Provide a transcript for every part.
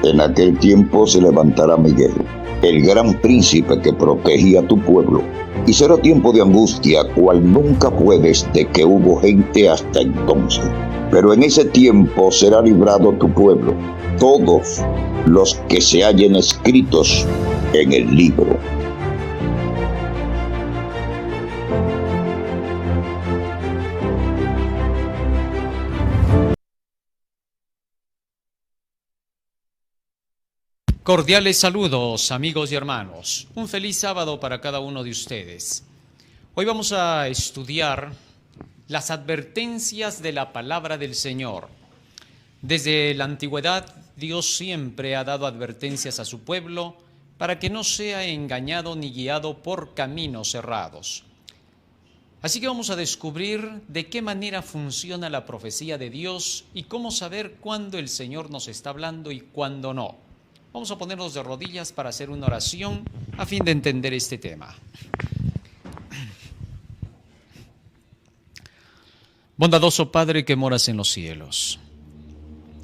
En aquel tiempo se levantará Miguel, el gran príncipe que protegía a tu pueblo, y será tiempo de angustia, cual nunca fue desde que hubo gente hasta entonces. Pero en ese tiempo será librado tu pueblo, todos los que se hallen escritos en el libro. Cordiales saludos, amigos y hermanos. Un feliz sábado para cada uno de ustedes. Hoy vamos a estudiar las advertencias de la palabra del Señor. Desde la antigüedad, Dios siempre ha dado advertencias a su pueblo para que no sea engañado ni guiado por caminos errados. Así que vamos a descubrir de qué manera funciona la profecía de Dios y cómo saber cuándo el Señor nos está hablando y cuándo no. Vamos a ponernos de rodillas para hacer una oración a fin de entender este tema. Bondadoso Padre que moras en los cielos,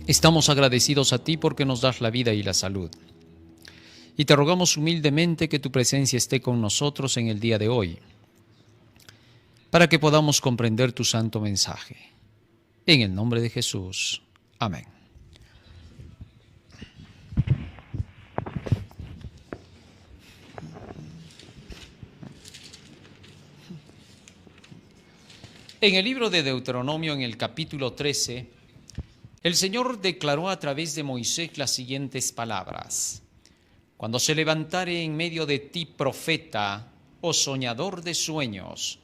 estamos agradecidos a ti porque nos das la vida y la salud. Y te rogamos humildemente que tu presencia esté con nosotros en el día de hoy, para que podamos comprender tu santo mensaje. En el nombre de Jesús. Amén. En el libro de Deuteronomio, en el capítulo 13, el Señor declaró a través de Moisés las siguientes palabras: Cuando se levantare en medio de ti profeta o soñador de sueños,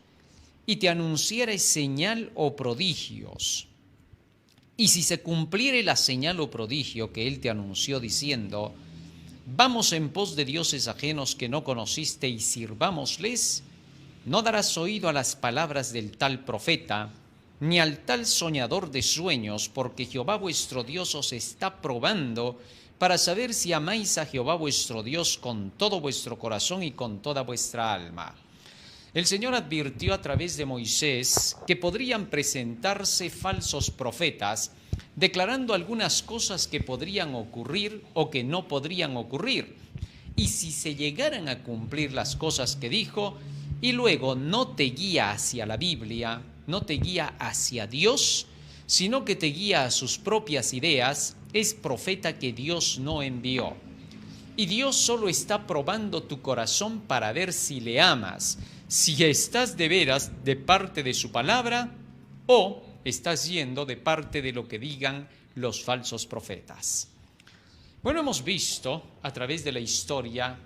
y te anunciare señal o prodigios, y si se cumpliere la señal o prodigio que él te anunció diciendo, vamos en pos de dioses ajenos que no conociste y sirvámosles, no darás oído a las palabras del tal profeta, ni al tal soñador de sueños, porque Jehová vuestro Dios os está probando para saber si amáis a Jehová vuestro Dios con todo vuestro corazón y con toda vuestra alma. El Señor advirtió a través de Moisés que podrían presentarse falsos profetas, declarando algunas cosas que podrían ocurrir o que no podrían ocurrir. Y si se llegaran a cumplir las cosas que dijo, y luego no te guía hacia la Biblia, no te guía hacia Dios, sino que te guía a sus propias ideas, es profeta que Dios no envió. Y Dios solo está probando tu corazón para ver si le amas, si estás de veras de parte de su palabra o estás yendo de parte de lo que digan los falsos profetas. Bueno, hemos visto a través de la historia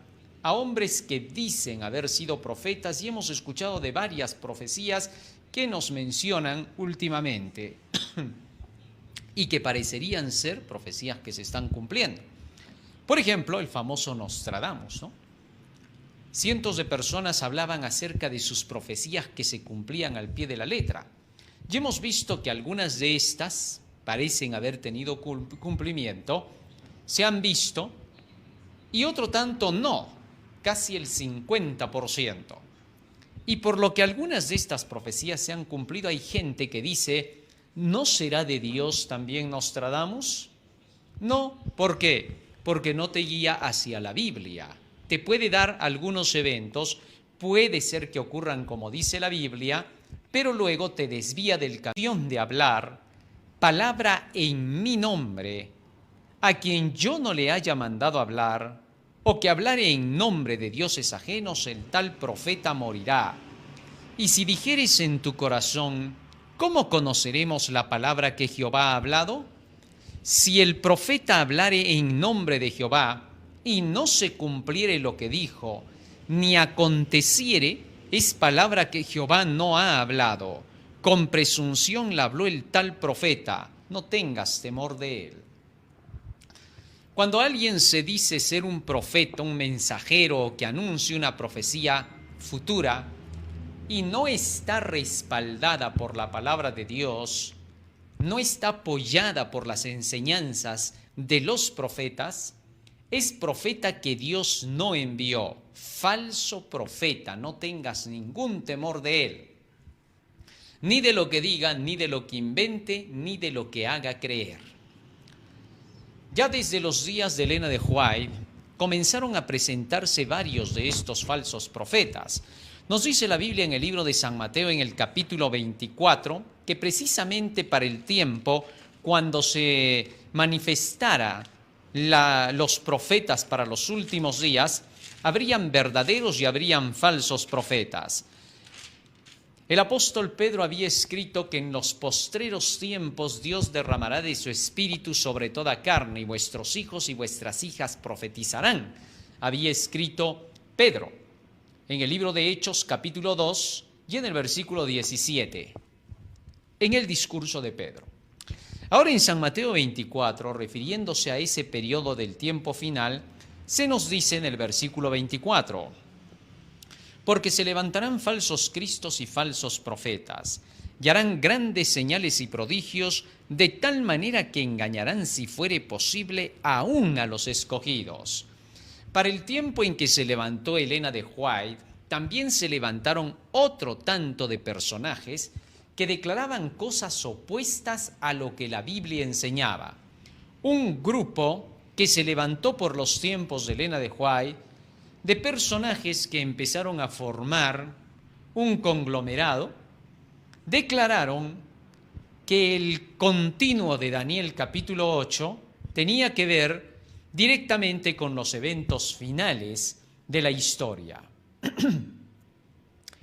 a hombres que dicen haber sido profetas y hemos escuchado de varias profecías que nos mencionan últimamente y que parecerían ser profecías que se están cumpliendo. Por ejemplo, el famoso Nostradamus, ¿no? Cientos de personas hablaban acerca de sus profecías que se cumplían al pie de la letra. Y hemos visto que algunas de estas parecen haber tenido cumplimiento, se han visto, y otro tanto no, casi el 50%. Y por lo que algunas de estas profecías se han cumplido, hay gente que dice, ¿no será de Dios también Nostradamus? No, ¿por qué? Porque no te guía hacia la Biblia. Te puede dar algunos eventos, puede ser que ocurran como dice la Biblia, pero luego te desvía del camino de hablar palabra en mi nombre, a quien yo no le haya mandado hablar, o que hablare en nombre de dioses ajenos, el tal profeta morirá. Y si dijeres en tu corazón, ¿cómo conoceremos la palabra que Jehová ha hablado? Si el profeta hablare en nombre de Jehová, y no se cumpliere lo que dijo, ni aconteciere, es palabra que Jehová no ha hablado. Con presunción la habló el tal profeta, no tengas temor de él. Cuando alguien se dice ser un profeta, un mensajero que anuncie una profecía futura y no está respaldada por la palabra de Dios, no está apoyada por las enseñanzas de los profetas, es profeta que Dios no envió, falso profeta, no tengas ningún temor de él, ni de lo que diga, ni de lo que invente, ni de lo que haga creer. Ya desde los días de Elena de White comenzaron a presentarse varios de estos falsos profetas. Nos dice la Biblia en el libro de San Mateo en el capítulo 24 que precisamente para el tiempo cuando se manifestara los profetas para los últimos días, habrían verdaderos y habrían falsos profetas. El apóstol Pedro había escrito que en los postreros tiempos Dios derramará de su espíritu sobre toda carne y vuestros hijos y vuestras hijas profetizarán. Había escrito Pedro en el libro de Hechos capítulo 2 y en el versículo 17, en el discurso de Pedro. Ahora en San Mateo 24, refiriéndose a ese periodo del tiempo final, se nos dice en el versículo 24, porque se levantarán falsos cristos y falsos profetas, y harán grandes señales y prodigios, de tal manera que engañarán, si fuere posible, aún a los escogidos. Para el tiempo en que se levantó Elena de White, también se levantaron otro tanto de personajes que declaraban cosas opuestas a lo que la Biblia enseñaba. Un grupo que se levantó por los tiempos de Elena de White, de personajes que empezaron a formar un conglomerado, declararon que el continuo de Daniel capítulo 8 tenía que ver directamente con los eventos finales de la historia. En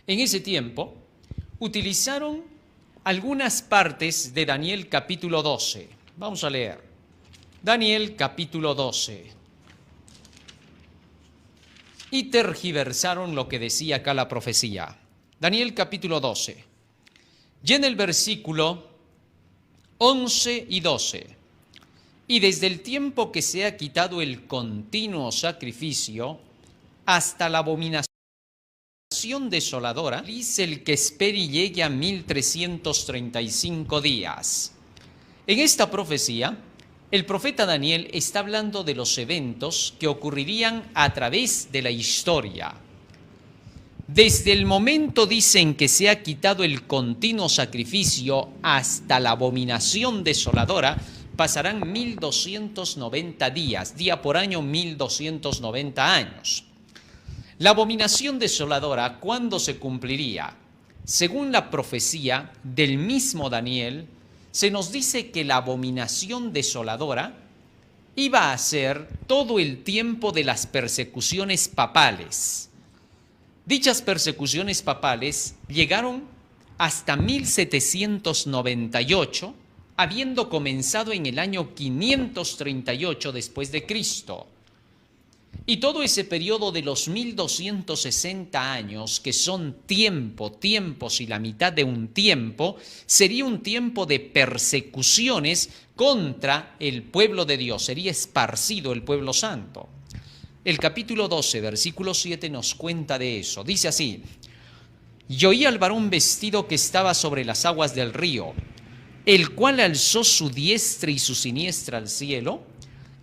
ese tiempo utilizaron algunas partes de Daniel capítulo 12. Vamos a leer. Daniel capítulo 12. Y tergiversaron lo que decía acá la profecía. Daniel capítulo 12. Y en el versículo 11 y 12. Y desde el tiempo que se ha quitado el continuo sacrificio hasta la abominación desoladora, dice el que espere y llegue a 1335 días. En esta profecía, el profeta Daniel está hablando de los eventos que ocurrirían a través de la historia. Desde el momento, dicen, que se ha quitado el continuo sacrificio hasta la abominación desoladora, pasarán 1290 días, día por año 1290 años. La abominación desoladora, ¿cuándo se cumpliría? Según la profecía del mismo Daniel, se nos dice que la abominación desoladora iba a ser todo el tiempo de las persecuciones papales. Dichas persecuciones papales llegaron hasta 1798, habiendo comenzado en el año 538 después de Cristo. Y todo ese periodo de los 1260 años, que son tiempos y la mitad de un tiempo, sería un tiempo de persecuciones contra el pueblo de Dios, sería esparcido el pueblo santo. El capítulo 12, versículo 7 nos cuenta de eso. Dice así: y oí al varón vestido que estaba sobre las aguas del río, el cual alzó su diestra y su siniestra al cielo,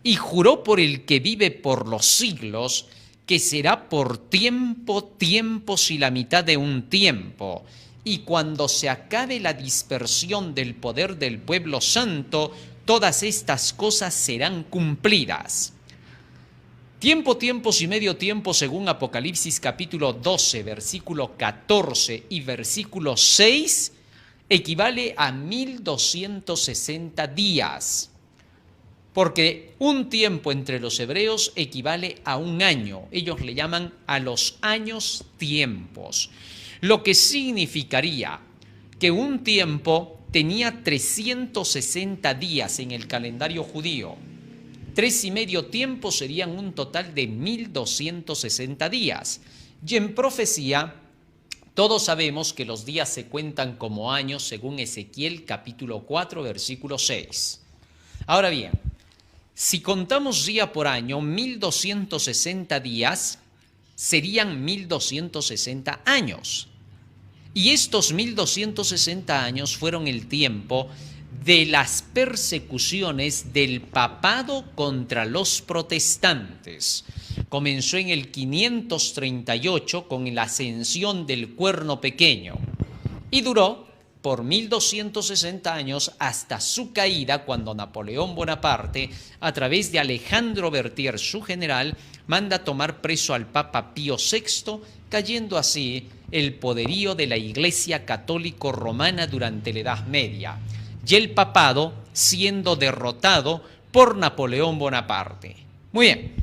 y juró por el que vive por los siglos, que será por tiempos y la mitad de un tiempo. Y cuando se acabe la dispersión del poder del pueblo santo, todas estas cosas serán cumplidas. Tiempos y medio tiempo, según Apocalipsis capítulo 12, versículo 14 y versículo 6, equivale a 1260 días. Porque un tiempo entre los hebreos equivale a un año. Ellos le llaman a los años tiempos. Lo que significaría que un tiempo tenía 360 días en el calendario judío. 3 y medio tiempos serían un total de 1260 días. Y en profecía, todos sabemos que los días se cuentan como años según Ezequiel capítulo 4, versículo 6. Ahora bien, si contamos día por año, 1260 días serían 1260 años. Y estos 1260 años fueron el tiempo de las persecuciones del papado contra los protestantes. Comenzó en el 538 con la ascensión del Cuerno Pequeño y duró por 1260 años hasta su caída, cuando Napoleón Bonaparte, a través de Alejandro Berthier, su general, manda tomar preso al Papa Pío VI, cayendo así el poderío de la Iglesia Católica Romana durante la Edad Media, y el papado siendo derrotado por Napoleón Bonaparte. Muy bien,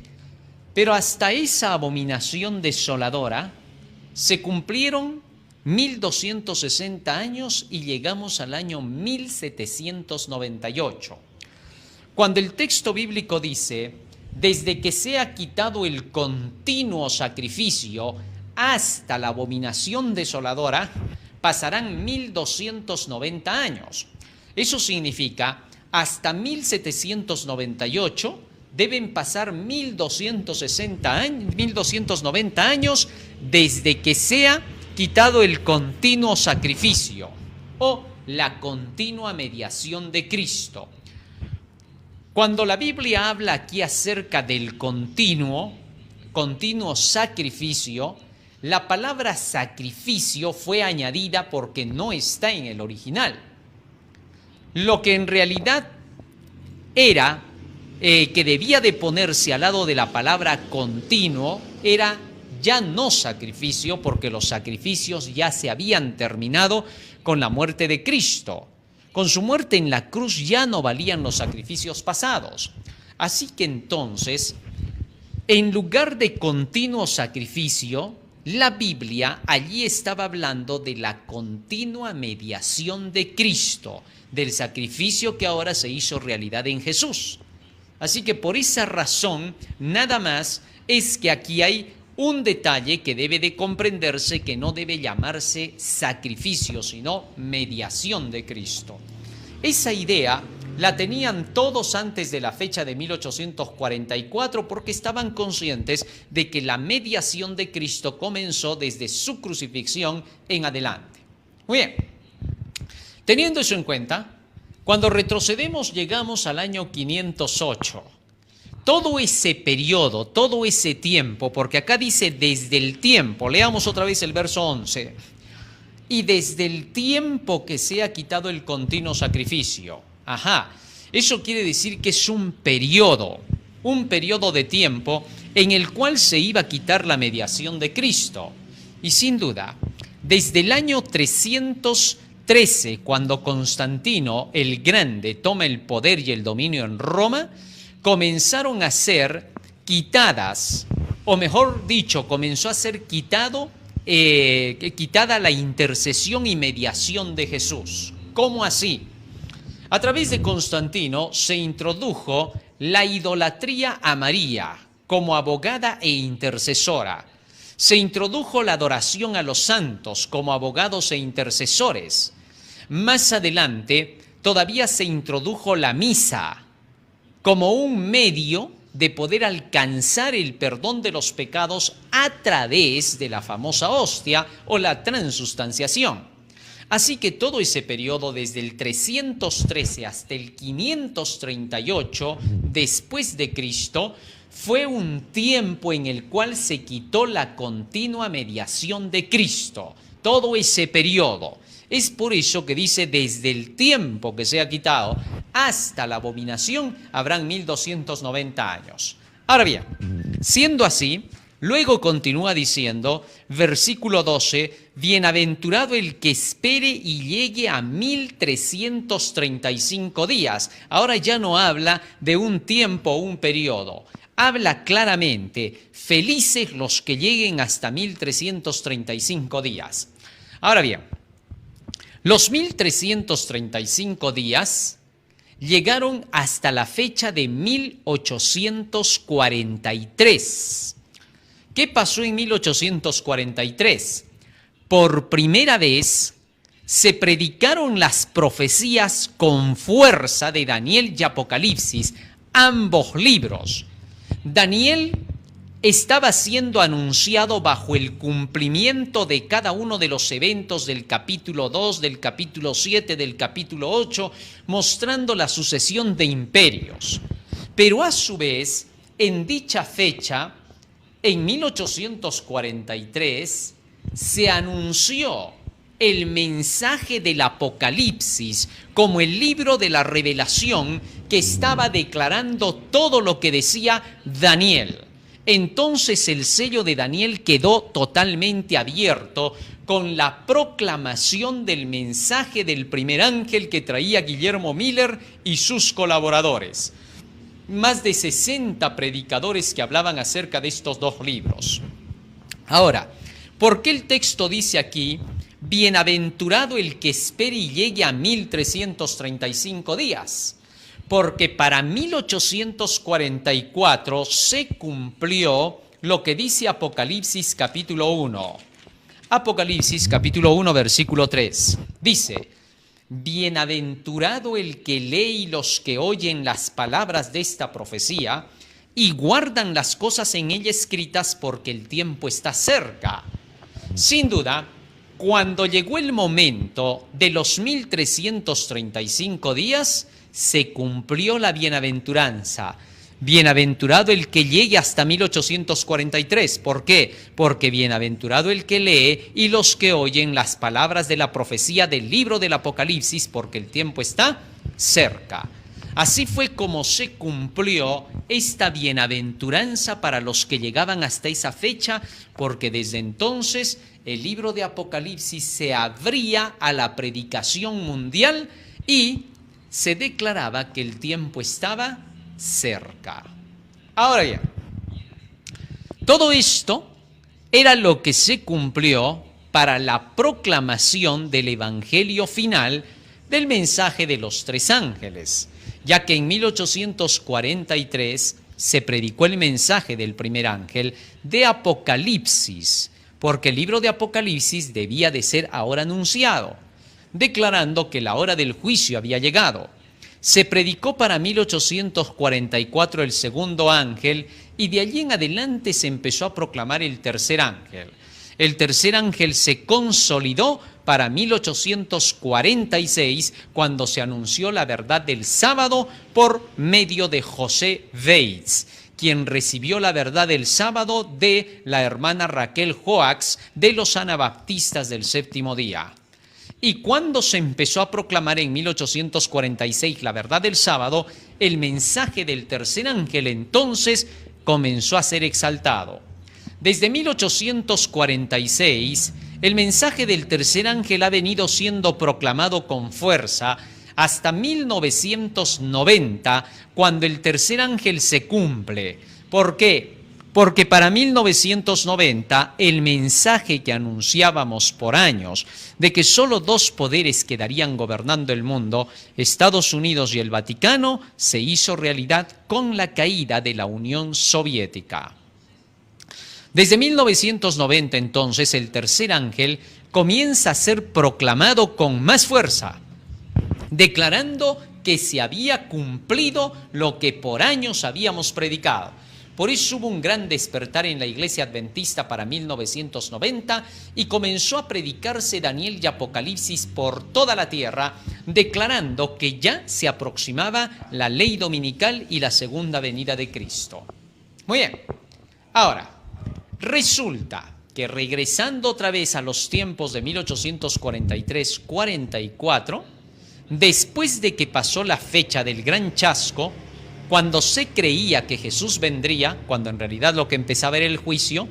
pero hasta esa abominación desoladora se cumplieron 1260 años y llegamos al año 1798, cuando el texto bíblico dice: desde que sea quitado el continuo sacrificio hasta la abominación desoladora, pasarán 1290 años. Eso significa, hasta 1798 deben pasar 1290 años desde que sea quitado el continuo sacrificio o la continua mediación de Cristo. Cuando la Biblia habla aquí acerca del continuo sacrificio, la palabra sacrificio fue añadida porque no está en el original. Lo que en realidad era que debía de ponerse al lado de la palabra continuo era ya no sacrificio, porque los sacrificios ya se habían terminado con la muerte de Cristo. Con su muerte en la cruz ya no valían los sacrificios pasados. Así que entonces, en lugar de continuo sacrificio, la Biblia allí estaba hablando de la continua mediación de Cristo, del sacrificio que ahora se hizo realidad en Jesús. Así que por esa razón, nada más es que aquí hay un detalle que debe de comprenderse, que no debe llamarse sacrificio, sino mediación de Cristo. Esa idea la tenían todos antes de la fecha de 1844 porque estaban conscientes de que la mediación de Cristo comenzó desde su crucifixión en adelante. Muy bien, teniendo eso en cuenta, cuando retrocedemos llegamos al año 508. Todo ese periodo, todo ese tiempo, porque acá dice desde el tiempo, leamos otra vez el verso 11, y desde el tiempo que se ha quitado el continuo sacrificio. Eso quiere decir que es un periodo de tiempo en el cual se iba a quitar la mediación de Cristo. Y sin duda, desde el año 313, cuando Constantino el Grande toma el poder y el dominio en Roma, comenzaron a ser quitadas, o mejor dicho, comenzó a ser quitada la intercesión y mediación de Jesús. ¿Cómo así? A través de Constantino se introdujo la idolatría a María como abogada e intercesora. Se introdujo la adoración a los santos como abogados e intercesores. Más adelante, todavía se introdujo la misa como un medio de poder alcanzar el perdón de los pecados a través de la famosa hostia o la transustanciación. Así que todo ese periodo, desde el 313 hasta el 538 después de Cristo, fue un tiempo en el cual se quitó la continua mediación de Cristo. Todo ese periodo. Es por eso que dice, desde el tiempo que se ha quitado hasta la abominación, habrán 1290 años. Ahora bien, siendo así, luego continúa diciendo, versículo 12, bienaventurado el que espere y llegue a 1335 días. Ahora ya no habla de un tiempo o un periodo. Habla claramente, felices los que lleguen hasta 1335 días. Ahora bien, los 1335 días llegaron hasta la fecha de 1843. ¿Qué pasó en 1843? Por primera vez se predicaron las profecías con fuerza de Daniel y Apocalipsis, ambos libros. Daniel estaba siendo anunciado bajo el cumplimiento de cada uno de los eventos del capítulo 2, del capítulo 7, del capítulo 8, mostrando la sucesión de imperios. Pero a su vez, en dicha fecha, en 1843, se anunció el mensaje del Apocalipsis como el libro de la revelación que estaba declarando todo lo que decía Daniel. Entonces el sello de Daniel quedó totalmente abierto con la proclamación del mensaje del primer ángel que traía Guillermo Miller y sus colaboradores. Más de 60 predicadores que hablaban acerca de estos dos libros. Ahora, ¿por qué el texto dice aquí, bienaventurado el que espere y llegue a 1335 días? Porque para 1844 se cumplió lo que dice Apocalipsis capítulo 1. Apocalipsis capítulo 1 versículo 3. Dice, bienaventurado el que lee y los que oyen las palabras de esta profecía y guardan las cosas en ella escritas porque el tiempo está cerca. Sin duda, cuando llegó el momento de los 1335 días, se cumplió la bienaventuranza. Bienaventurado el que llegue hasta 1843. ¿Por qué? Porque bienaventurado el que lee y los que oyen las palabras de la profecía del libro del Apocalipsis, porque el tiempo está cerca. Así fue como se cumplió esta bienaventuranza para los que llegaban hasta esa fecha, porque desde entonces el libro de Apocalipsis se abría a la predicación mundial y se declaraba que el tiempo estaba cerca. Ahora bien, todo esto era lo que se cumplió para la proclamación del evangelio final del mensaje de los tres ángeles, ya que en 1843 se predicó el mensaje del primer ángel de Apocalipsis, porque el libro de Apocalipsis debía de ser ahora anunciado, declarando que la hora del juicio había llegado. Se predicó para 1844 el segundo ángel y de allí en adelante se empezó a proclamar el tercer ángel. El tercer ángel se consolidó para 1846 cuando se anunció la verdad del sábado por medio de José Bates, quien recibió la verdad del sábado de la hermana Raquel Joax de los Anabaptistas del Séptimo Día. Y cuando se empezó a proclamar en 1846 la verdad del sábado, el mensaje del tercer ángel entonces comenzó a ser exaltado. Desde 1846, el mensaje del tercer ángel ha venido siendo proclamado con fuerza hasta 1990, cuando el tercer ángel se cumple. ¿Por qué? Porque para 1990 el mensaje que anunciábamos por años de que solo dos poderes quedarían gobernando el mundo, Estados Unidos y el Vaticano, se hizo realidad con la caída de la Unión Soviética. Desde 1990 entonces el tercer ángel comienza a ser proclamado con más fuerza, declarando que se había cumplido lo que por años habíamos predicado. Por eso hubo un gran despertar en la iglesia adventista para 1990 y comenzó a predicarse Daniel y Apocalipsis por toda la tierra, declarando que ya se aproximaba la ley dominical y la segunda venida de Cristo. Muy bien, ahora, resulta que regresando otra vez a los tiempos de 1843-44, después de que pasó la fecha del gran chasco, cuando se creía que Jesús vendría, cuando en realidad lo que empezaba era el juicio,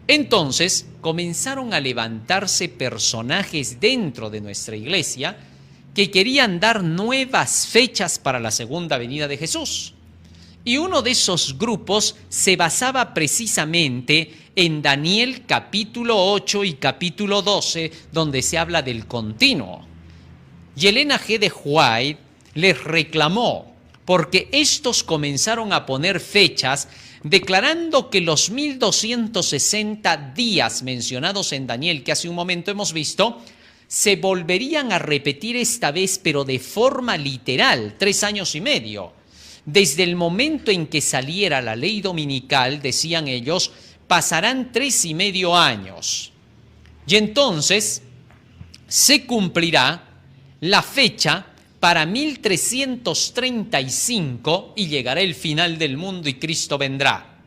entonces comenzaron a levantarse personajes dentro de nuestra iglesia que querían dar nuevas fechas para la segunda venida de Jesús. Y uno de esos grupos se basaba precisamente en Daniel capítulo 8 y capítulo 12, donde se habla del continuo. Y Elena G. de White les reclamó, porque estos comenzaron a poner fechas declarando que los 1260 días mencionados en Daniel, que hace un momento hemos visto, se volverían a repetir esta vez, pero de forma literal, 3 años y medio. Desde el momento en que saliera la ley dominical, decían ellos, pasarán 3,5 años. Y entonces se cumplirá la fecha para 1335 y llegará el final del mundo y Cristo vendrá.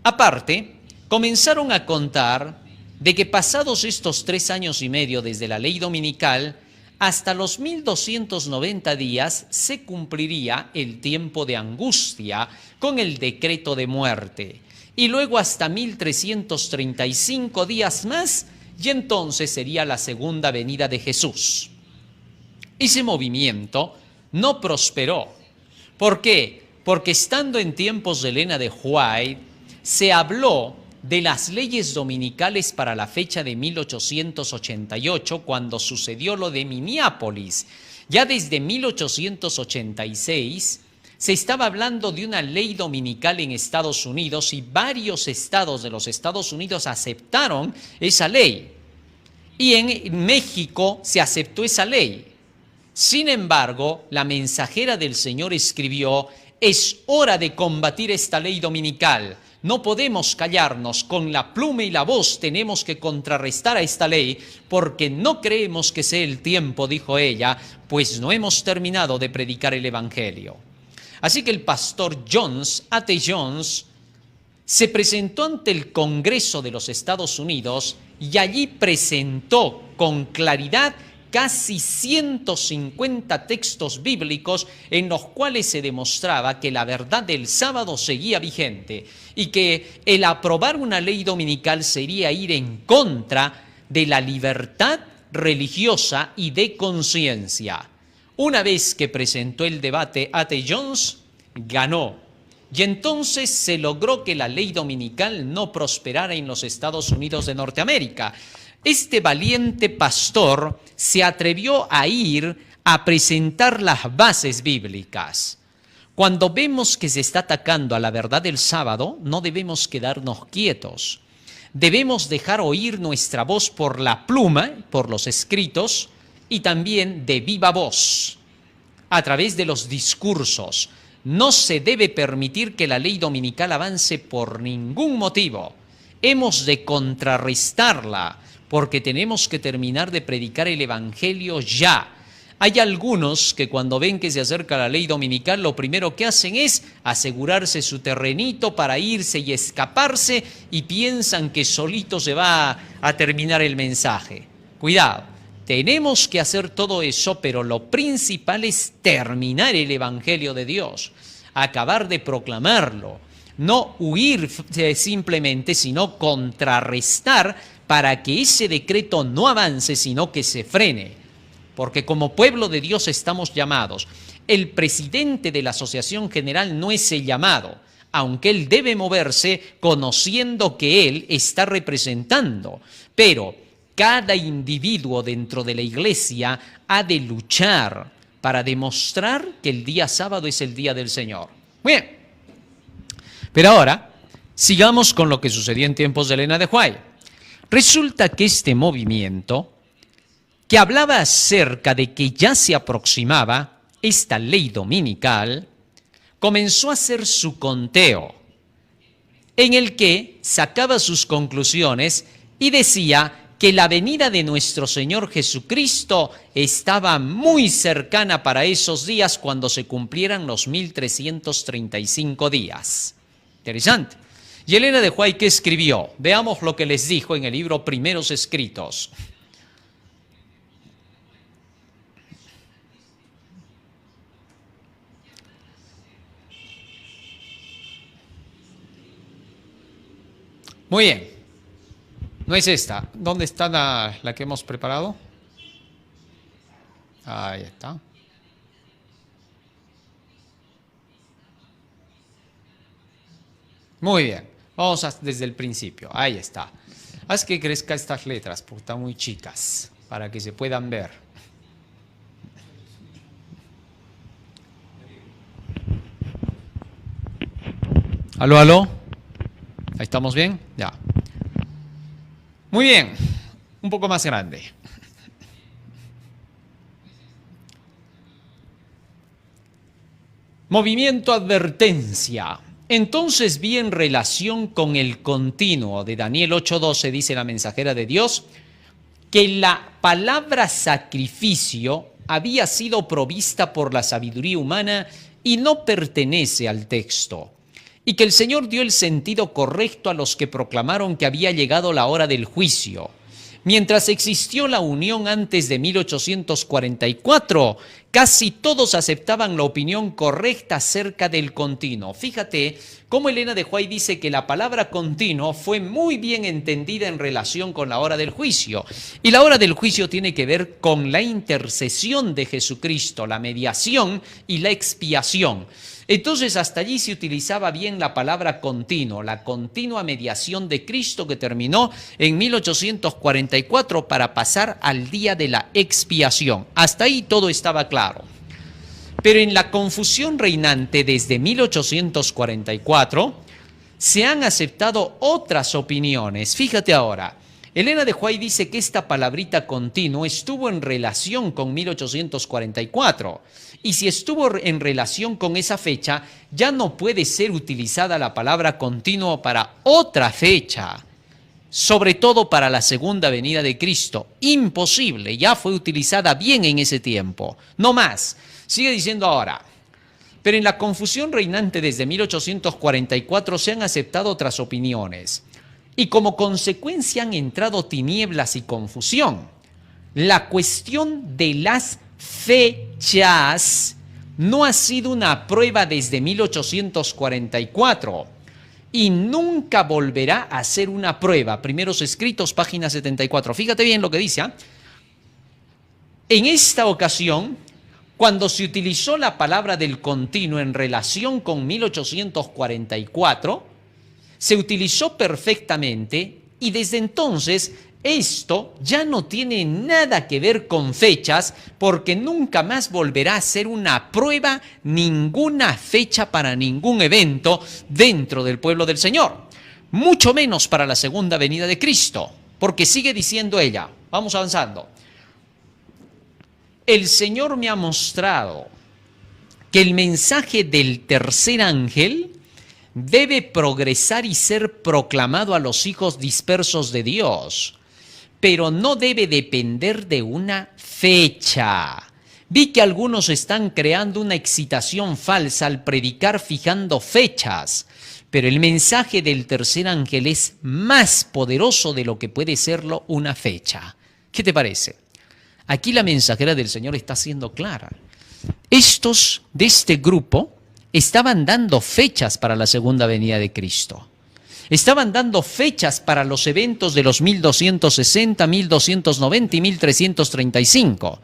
Aparte, comenzaron a contar de que pasados estos 3 años y medio desde la ley dominical, hasta los 1290 días se cumpliría el tiempo de angustia con el decreto de muerte. Y luego hasta 1335 días más, y entonces sería la segunda venida de Jesús. Ese movimiento no prosperó. ¿Por qué? Porque estando en tiempos de Elena de White, se habló de las leyes dominicales para la fecha de 1888, cuando sucedió lo de Minneapolis. Ya desde 1886 se estaba hablando de una ley dominical en Estados Unidos y varios estados de los Estados Unidos aceptaron esa ley. Y en México se aceptó esa ley. Sin embargo, la mensajera del Señor escribió: es hora de combatir esta ley dominical. No podemos callarnos, con la pluma y la voz tenemos que contrarrestar a esta ley, porque no creemos que sea el tiempo, dijo ella, pues no hemos terminado de predicar el Evangelio. Así que el pastor Jones, A.T. Jones, se presentó ante el Congreso de los Estados Unidos y allí presentó con claridad casi 150 textos bíblicos en los cuales se demostraba que la verdad del sábado seguía vigente y que el aprobar una ley dominical sería ir en contra de la libertad religiosa y de conciencia. Una vez que presentó el debate, A.T. Jones ganó. Y entonces se logró que la ley dominical no prosperara en los Estados Unidos de Norteamérica. Este valiente pastor se atrevió a ir a presentar las bases bíblicas. Cuando vemos que se está atacando a la verdad del sábado, no debemos quedarnos quietos. Debemos dejar oír nuestra voz por la pluma, por los escritos, y también de viva voz, a través de los discursos. No se debe permitir que la ley dominical avance por ningún motivo. Hemos de contrarrestarla, porque tenemos que terminar de predicar el Evangelio ya. Hay algunos que cuando ven que se acerca la ley dominical, lo primero que hacen es asegurarse su terrenito para irse y escaparse y piensan que solito se va a terminar el mensaje. Cuidado, tenemos que hacer todo eso, pero lo principal es terminar el Evangelio de Dios, acabar de proclamarlo, no huir simplemente, sino contrarrestar para que ese decreto no avance, sino que se frene. Porque como pueblo de Dios estamos llamados. El presidente de la Asociación General no es el llamado, aunque él debe moverse conociendo que él está representando. Pero cada individuo dentro de la iglesia ha de luchar para demostrar que el día sábado es el día del Señor. Bien, pero ahora sigamos con lo que sucedió en tiempos de Elena de White. Resulta que este movimiento, que hablaba acerca de que ya se aproximaba esta ley dominical, comenzó a hacer su conteo, en el que sacaba sus conclusiones y decía que la venida de nuestro Señor Jesucristo estaba muy cercana para esos días cuando se cumplieran los 1335 días. Interesante. Y Elena de White, ¿qué escribió? Veamos lo que les dijo en el libro Primeros Escritos. Muy bien. No es esta. ¿Dónde está la que hemos preparado? Ahí está. Muy bien. Vamos desde el principio. Ahí está. Haz que crezca estas letras, porque están muy chicas, para que se puedan ver. ¿Aló, aló? ¿Ahí estamos bien? Ya. Muy bien. Un poco más grande. Movimiento advertencia. Entonces vi en relación con el continuo de Daniel 8:12, dice la mensajera de Dios, que la palabra sacrificio había sido provista por la sabiduría humana y no pertenece al texto. y que el Señor dio el sentido correcto a los que proclamaron que había llegado la hora del juicio. Mientras existió la unión antes de 1844, casi todos aceptaban la opinión correcta acerca del continuo. Fíjate cómo Elena de White dice que la palabra continuo fue muy bien entendida en relación con la hora del juicio. Y la hora del juicio tiene que ver con la intercesión de Jesucristo, la mediación y la expiación. Entonces hasta allí se utilizaba bien la palabra continuo, la continua mediación de Cristo que terminó en 1844 para pasar al día de la expiación. Hasta ahí todo estaba claro. Pero en la confusión reinante desde 1844 se han aceptado otras opiniones. Fíjate ahora, Elena de White dice que esta palabrita continuo estuvo en relación con 1844. Y si estuvo en relación con esa fecha, ya no puede ser utilizada la palabra continuo para otra fecha, sobre todo para la segunda venida de Cristo. Imposible, ya fue utilizada bien en ese tiempo. No más. Sigue diciendo ahora, pero en la confusión reinante desde 1844 se han aceptado otras opiniones. Y como consecuencia han entrado tinieblas y confusión. La cuestión de las fechas no ha sido una prueba desde 1844 y nunca volverá a ser una prueba. Primeros Escritos, página 74. Fíjate bien lo que dice. En esta ocasión, cuando se utilizó la palabra del continuo en relación con 1844, se utilizó perfectamente y desde entonces esto ya no tiene nada que ver con fechas porque nunca más volverá a ser una prueba ninguna fecha para ningún evento dentro del pueblo del Señor. Mucho menos para la segunda venida de Cristo, porque sigue diciendo ella, vamos avanzando. El Señor me ha mostrado que el mensaje del tercer ángel debe progresar y ser proclamado a los hijos dispersos de Dios, pero no debe depender de una fecha. Vi que algunos están creando una excitación falsa al predicar fijando fechas, pero el mensaje del tercer ángel es más poderoso de lo que puede serlo una fecha. ¿Qué te parece? Aquí la mensajera del Señor está siendo clara. Estos de este grupo estaban dando fechas para la segunda venida de Cristo. Estaban dando fechas para los eventos de los 1260, 1290 y 1335.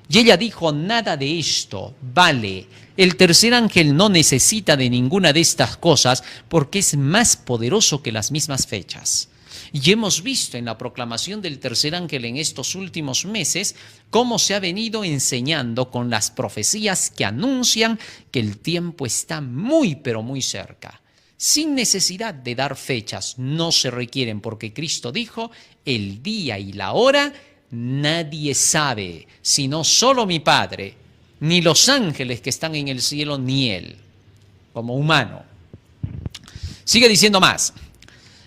Y ella dijo, nada de esto vale. El tercer ángel no necesita de ninguna de estas cosas porque es más poderoso que las mismas fechas. Y hemos visto en la proclamación del tercer ángel en estos últimos meses cómo se ha venido enseñando con las profecías que anuncian que el tiempo está muy pero muy cerca. Sin necesidad de dar fechas, no se requieren porque Cristo dijo, el día y la hora nadie sabe, sino solo mi Padre, ni los ángeles que están en el cielo, ni Él, como humano. Sigue diciendo más.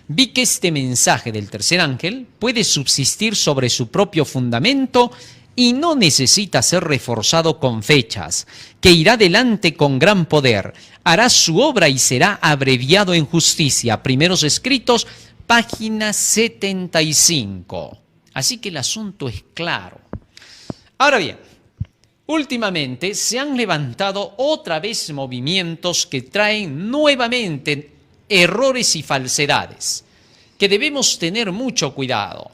Vi que este mensaje del tercer ángel puede subsistir sobre su propio fundamento y no necesita ser reforzado con fechas, que irá adelante con gran poder, hará su obra y será abreviado en justicia. Primeros Escritos, página 75. Así que el asunto es claro. Ahora bien, últimamente se han levantado otra vez movimientos que traen nuevamente errores y falsedades, que debemos tener mucho cuidado.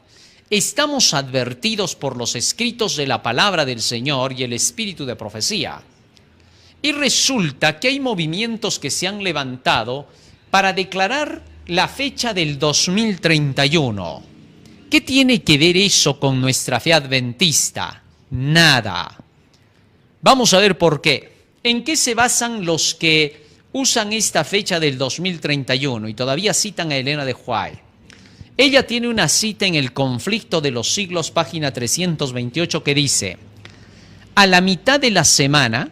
Estamos advertidos por los escritos de la palabra del Señor y el espíritu de profecía. Y resulta que hay movimientos que se han levantado para declarar la fecha del 2031. ¿Qué tiene que ver eso con nuestra fe adventista? Nada. Vamos a ver por qué. ¿En qué se basan los que usan esta fecha del 2031 y todavía citan a Elena de White? Ella tiene una cita en El conflicto de los siglos, página 328, que dice, a la mitad de la semana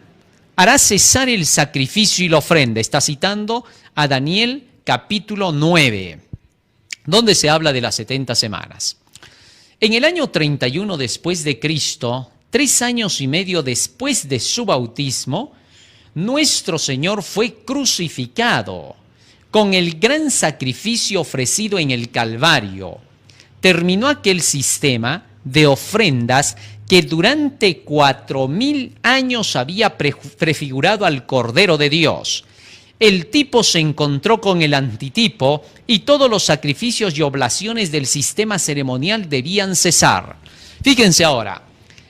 hará cesar el sacrificio y la ofrenda. Está citando a Daniel capítulo 9, donde se habla de las 70 semanas. En el año 31 después de Cristo, 3 años y medio después de su bautismo, nuestro Señor fue crucificado. Con el gran sacrificio ofrecido en el Calvario, terminó aquel sistema de ofrendas que durante 4000 años había prefigurado al Cordero de Dios. El tipo se encontró con el antitipo y todos los sacrificios y oblaciones del sistema ceremonial debían cesar. Fíjense ahora,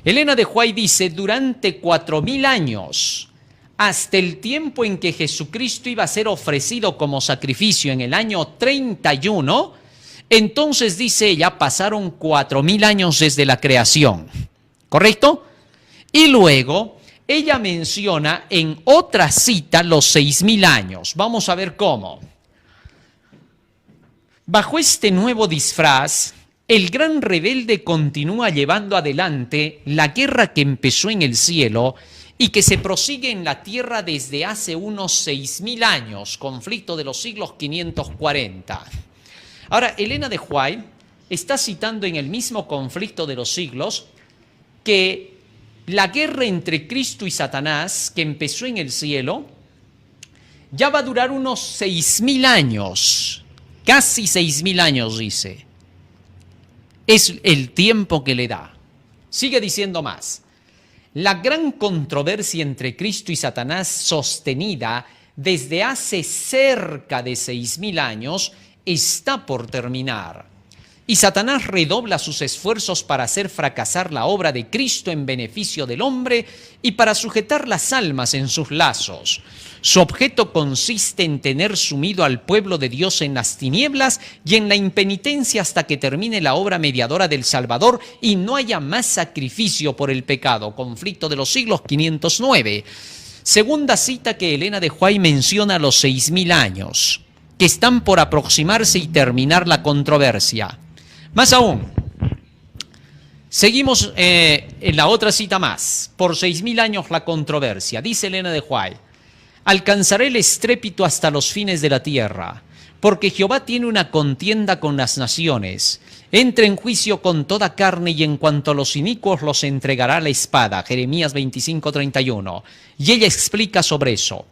Elena de White dice, durante 4000 años, hasta el tiempo en que Jesucristo iba a ser ofrecido como sacrificio en el año 31, entonces dice ella, pasaron 4000 años desde la creación, ¿correcto? Y luego ella menciona en otra cita los 6000 años. Vamos a ver cómo. Bajo este nuevo disfraz, el gran rebelde continúa llevando adelante la guerra que empezó en el cielo y que se prosigue en la tierra desde hace unos 6000 años, conflicto de los siglos 540. Ahora, Elena de White está citando en el mismo conflicto de los siglos que la guerra entre Cristo y Satanás, que empezó en el cielo, ya va a durar unos 6000 años, casi 6000 años, dice. Es el tiempo que le da. Sigue diciendo más. La gran controversia entre Cristo y Satanás, sostenida desde hace cerca de 6000 años, está por terminar. Y Satanás redobla sus esfuerzos para hacer fracasar la obra de Cristo en beneficio del hombre y para sujetar las almas en sus lazos. Su objeto consiste en tener sumido al pueblo de Dios en las tinieblas y en la impenitencia hasta que termine la obra mediadora del Salvador y no haya más sacrificio por el pecado. Conflicto de los siglos 509. Segunda cita que Elena de White menciona los 6000 años, que están por aproximarse y terminar la controversia. Más aún, seguimos en la otra cita más. Por 6000 años la controversia. Dice Elena de White, alcanzaré el estrépito hasta los fines de la tierra, porque Jehová tiene una contienda con las naciones. Entra en juicio con toda carne y en cuanto a los inicuos los entregará a la espada. Jeremías 25:31. Y ella explica sobre eso.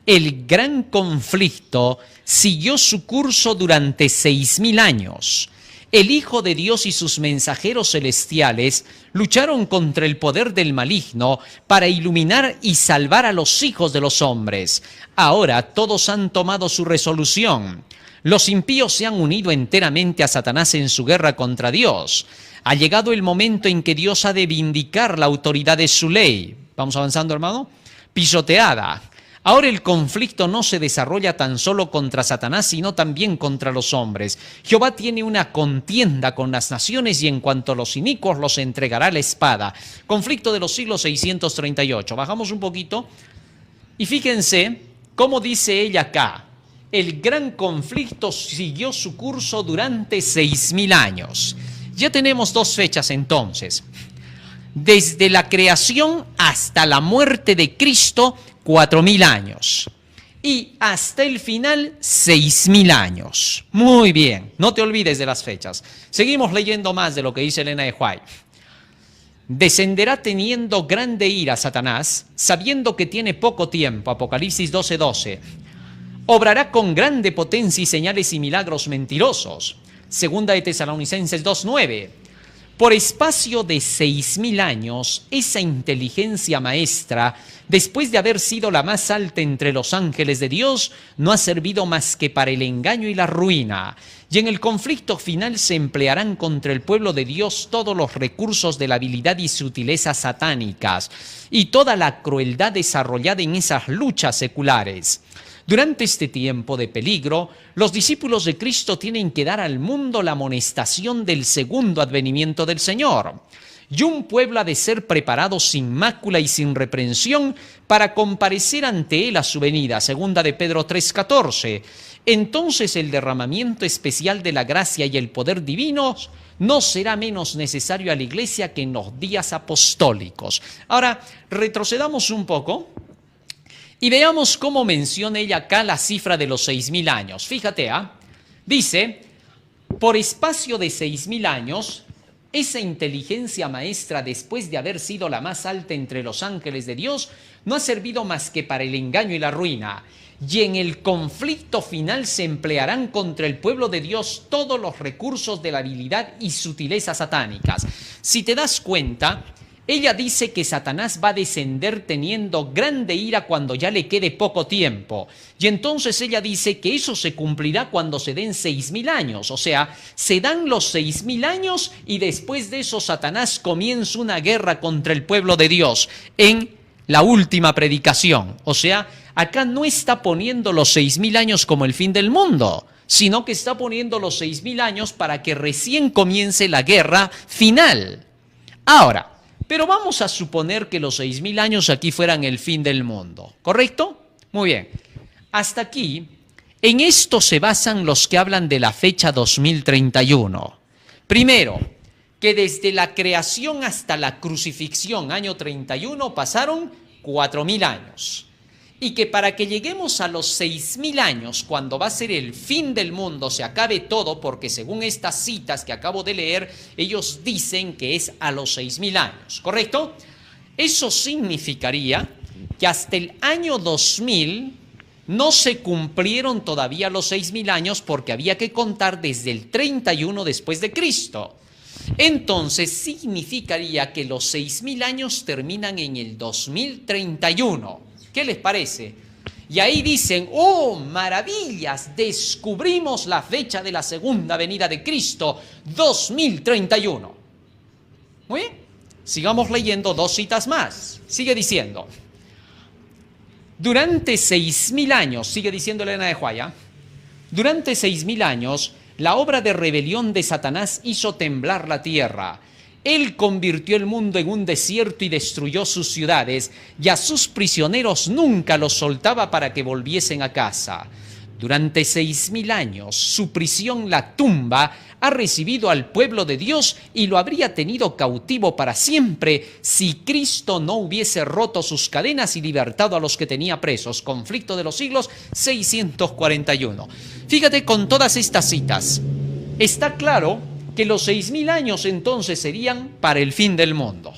El gran conflicto siguió su curso durante 6000 años. El Hijo de Dios y sus mensajeros celestiales lucharon contra el poder del maligno para iluminar y salvar a los hijos de los hombres. Ahora todos han tomado su resolución. Los impíos se han unido enteramente a Satanás en su guerra contra Dios. Ha llegado el momento en que Dios ha de vindicar la autoridad de su ley. ¿Vamos avanzando, hermano? Pisoteada. Ahora el conflicto no se desarrolla tan solo contra Satanás, sino también contra los hombres. Jehová tiene una contienda con las naciones y en cuanto a los inicuos los entregará a la espada. Conflicto de los siglos 638. Bajamos un poquito y fíjense cómo dice ella acá. El gran conflicto siguió su curso durante 6000 años. Ya tenemos dos fechas entonces. Desde la creación hasta la muerte de Cristo, 4000 años. Y hasta el final, 6000 años. Muy bien, no te olvides de las fechas. Seguimos leyendo más de lo que dice Elena de White. Descenderá teniendo grande ira Satanás, sabiendo que tiene poco tiempo. Apocalipsis 12:12. Obrará con grande potencia y señales y milagros mentirosos. Segunda de Tesalonicenses 2:9. Por espacio de 6000 años, esa inteligencia maestra, después de haber sido la más alta entre los ángeles de Dios, no ha servido más que para el engaño y la ruina. Y en el conflicto final se emplearán contra el pueblo de Dios todos los recursos de la habilidad y sutilezas satánicas y toda la crueldad desarrollada en esas luchas seculares. Durante este tiempo de peligro, los discípulos de Cristo tienen que dar al mundo la amonestación del segundo advenimiento del Señor. Y un pueblo ha de ser preparado sin mácula y sin reprensión para comparecer ante Él a su venida. Segunda de Pedro 3:14. Entonces el derramamiento especial de la gracia y el poder divinos no será menos necesario a la iglesia que en los días apostólicos. Ahora, retrocedamos un poco y veamos cómo menciona ella acá la cifra de los 6000 años. Fíjate, dice, por espacio de 6000 años, esa inteligencia maestra, después de haber sido la más alta entre los ángeles de Dios, no ha servido más que para el engaño y la ruina. y en el conflicto final se emplearán contra el pueblo de Dios todos los recursos de la habilidad y sutileza satánicas. Si te das cuenta, ella dice que Satanás va a descender teniendo grande ira cuando ya le quede poco tiempo. Y entonces ella dice que eso se cumplirá cuando se den 6.000 años. O sea, se dan los 6.000 años y después de eso Satanás comienza una guerra contra el pueblo de Dios en la última predicación. O sea, acá no está poniendo los 6.000 años como el fin del mundo, sino que está poniendo los 6.000 años para que recién comience la guerra final. Ahora, pero vamos a suponer que los 6.000 años aquí fueran el fin del mundo, ¿correcto? Muy bien. Hasta aquí, en esto se basan los que hablan de la fecha 2031. Primero, que desde la creación hasta la crucifixión, año 31, pasaron 4.000 años. Y que para que lleguemos a los 6.000 años, cuando va a ser el fin del mundo, se acabe todo, porque según estas citas que acabo de leer, ellos dicen que es a los 6.000 años, ¿correcto? Eso significaría que hasta el año 2000 no se cumplieron todavía los 6.000 años porque había que contar desde el 31 después de Cristo. Entonces significaría que los 6.000 años terminan en el 2031. ¿Qué les parece? Y ahí dicen, oh, maravillas, descubrimos la fecha de la segunda venida de Cristo, 2031. Muy bien, sigamos leyendo dos citas más. Sigue diciendo, durante 6.000 años, sigue diciendo Elena de White, durante 6.000 años, la obra de rebelión de Satanás hizo temblar la tierra. Él convirtió el mundo en un desierto y destruyó sus ciudades, y a sus prisioneros nunca los soltaba para que volviesen a casa. Durante 6.000 años, su prisión, la tumba, ha recibido al pueblo de Dios y lo habría tenido cautivo para siempre si Cristo no hubiese roto sus cadenas y libertado a los que tenía presos. Conflicto de los siglos, 641. Fíjate, con todas estas citas, está claro que los 6.000 años entonces serían para el fin del mundo.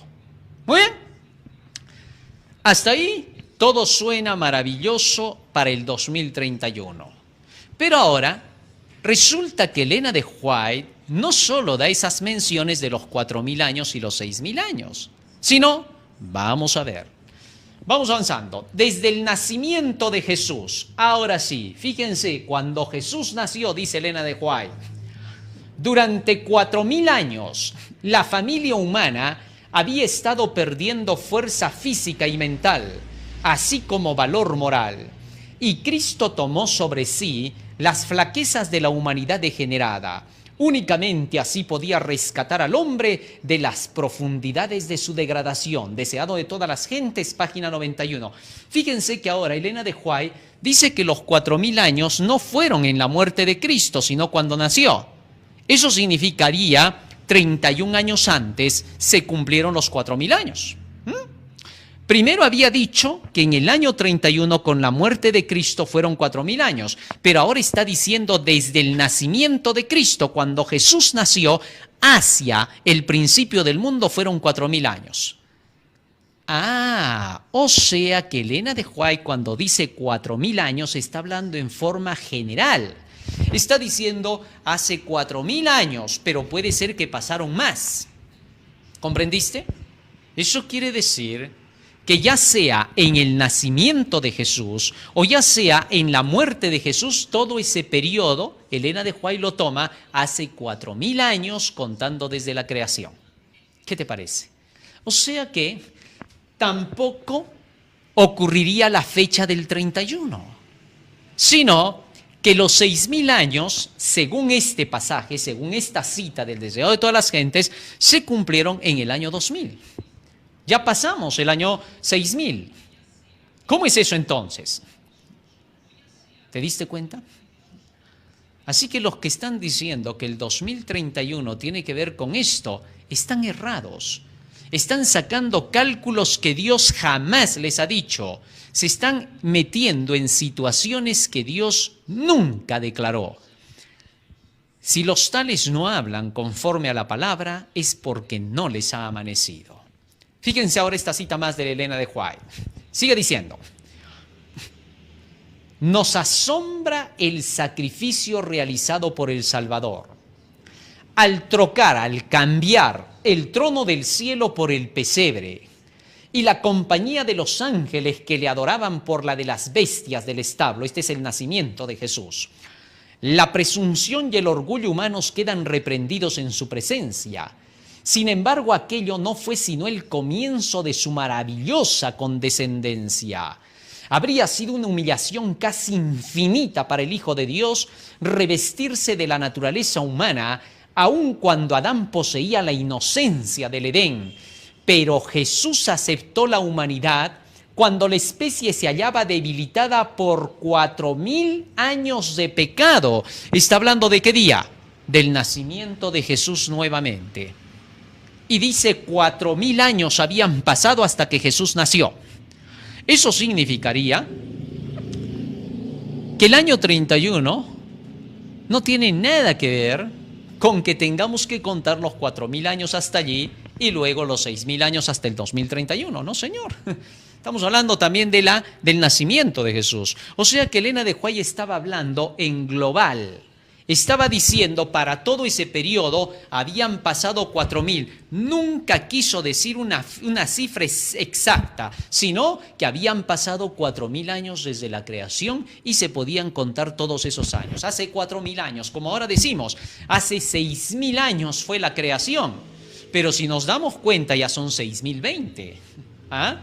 Muy bien. Hasta ahí todo suena maravilloso para el 2031. Pero ahora resulta que Elena de White no solo da esas menciones de los 4.000 años y los 6.000 años, sino, vamos a ver, vamos avanzando, desde el nacimiento de Jesús. Ahora sí, fíjense, cuando Jesús nació, dice Elena de White, durante 4.000 años, la familia humana había estado perdiendo fuerza física y mental, así como valor moral. Y Cristo tomó sobre sí las flaquezas de la humanidad degenerada. Únicamente así podía rescatar al hombre de las profundidades de su degradación. Deseado de todas las gentes, página 91. Fíjense que ahora Elena de White dice que los 4.000 años no fueron en la muerte de Cristo, sino cuando nació. Eso significaría 31 años antes se cumplieron los 4.000 años. Primero había dicho que en el año 31 con la muerte de Cristo fueron 4.000 años, pero ahora está diciendo desde el nacimiento de Cristo, cuando Jesús nació, hacia el principio del mundo fueron 4.000 años. O sea que Elena de White cuando dice 4.000 años está hablando en forma general. Está diciendo hace 4.000 años, pero puede ser que pasaron más. ¿Comprendiste? Eso quiere decir que ya sea en el nacimiento de Jesús o ya sea en la muerte de Jesús, todo ese periodo, Elena de White lo toma hace 4.000 años contando desde la creación. ¿Qué te parece? O sea que tampoco ocurriría la fecha del 31, sino que los 6.000 años, según este pasaje, según esta cita del deseo de todas las gentes, se cumplieron en el año 2000. Ya pasamos el año 6.000. ¿Cómo es eso entonces? ¿Te diste cuenta? Así que los que están diciendo que el 2031 tiene que ver con esto, están errados. Están sacando cálculos que Dios jamás les ha dicho. Se están metiendo en situaciones que Dios nunca declaró. Si los tales no hablan conforme a la palabra, es porque no les ha amanecido. Fíjense ahora esta cita más de Elena de White. Sigue diciendo. nos asombra el sacrificio realizado por el Salvador. Al trocar, al cambiar el trono del cielo por el pesebre y la compañía de los ángeles que le adoraban por la de las bestias del establo, este es el nacimiento de Jesús. La presunción y el orgullo humanos quedan reprendidos en su presencia. Sin embargo, aquello no fue sino el comienzo de su maravillosa condescendencia. Habría sido una humillación casi infinita para el Hijo de Dios revestirse de la naturaleza humana, aun cuando Adán poseía la inocencia del Edén. Pero Jesús aceptó la humanidad cuando la especie se hallaba debilitada por 4000 años de pecado. ¿Está hablando de qué día? Del nacimiento de Jesús nuevamente. Y dice 4000 años habían pasado hasta que Jesús nació. Eso significaría que el año 31 no tiene nada que ver con que tengamos que contar los 4000 años hasta allí y luego los 6000 años hasta el 2031. No, señor. Estamos hablando también del nacimiento de Jesús. O sea que Elena de White estaba hablando en global. Estaba diciendo para todo ese periodo habían pasado 4000. Nunca quiso decir una cifra exacta, sino que habían pasado 4000 años desde la creación y se podían contar todos esos años. Hace 4000 años, como ahora decimos, hace 6000 años fue la creación. Pero si nos damos cuenta ya son 6020. ¿Ah?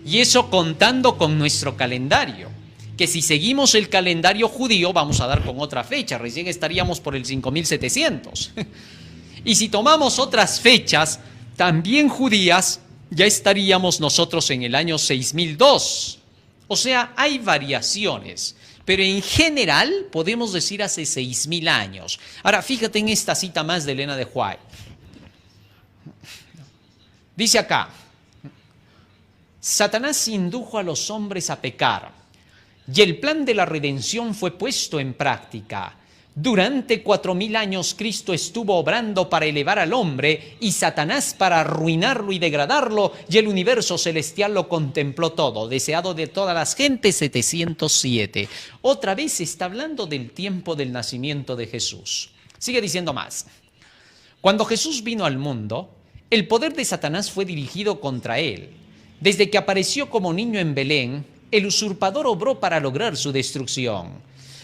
Y eso contando con nuestro calendario. Que si seguimos el calendario judío vamos a dar con otra fecha, recién estaríamos por el 5700. Y si tomamos otras fechas, también judías, ya estaríamos nosotros en el año 6002. O sea, hay variaciones, pero en general podemos decir hace 6000 años. Ahora, fíjate en esta cita más de Elena de White. Dice acá, Satanás indujo a los hombres a pecar. Y el plan de la redención fue puesto en práctica. Durante 4000 años Cristo estuvo obrando para elevar al hombre y Satanás para arruinarlo y degradarlo, y el universo celestial lo contempló todo, deseado de todas las gentes, 707. Otra vez está hablando del tiempo del nacimiento de Jesús. Sigue diciendo más. Cuando Jesús vino al mundo, el poder de Satanás fue dirigido contra él. Desde que apareció como niño en Belén, el usurpador obró para lograr su destrucción.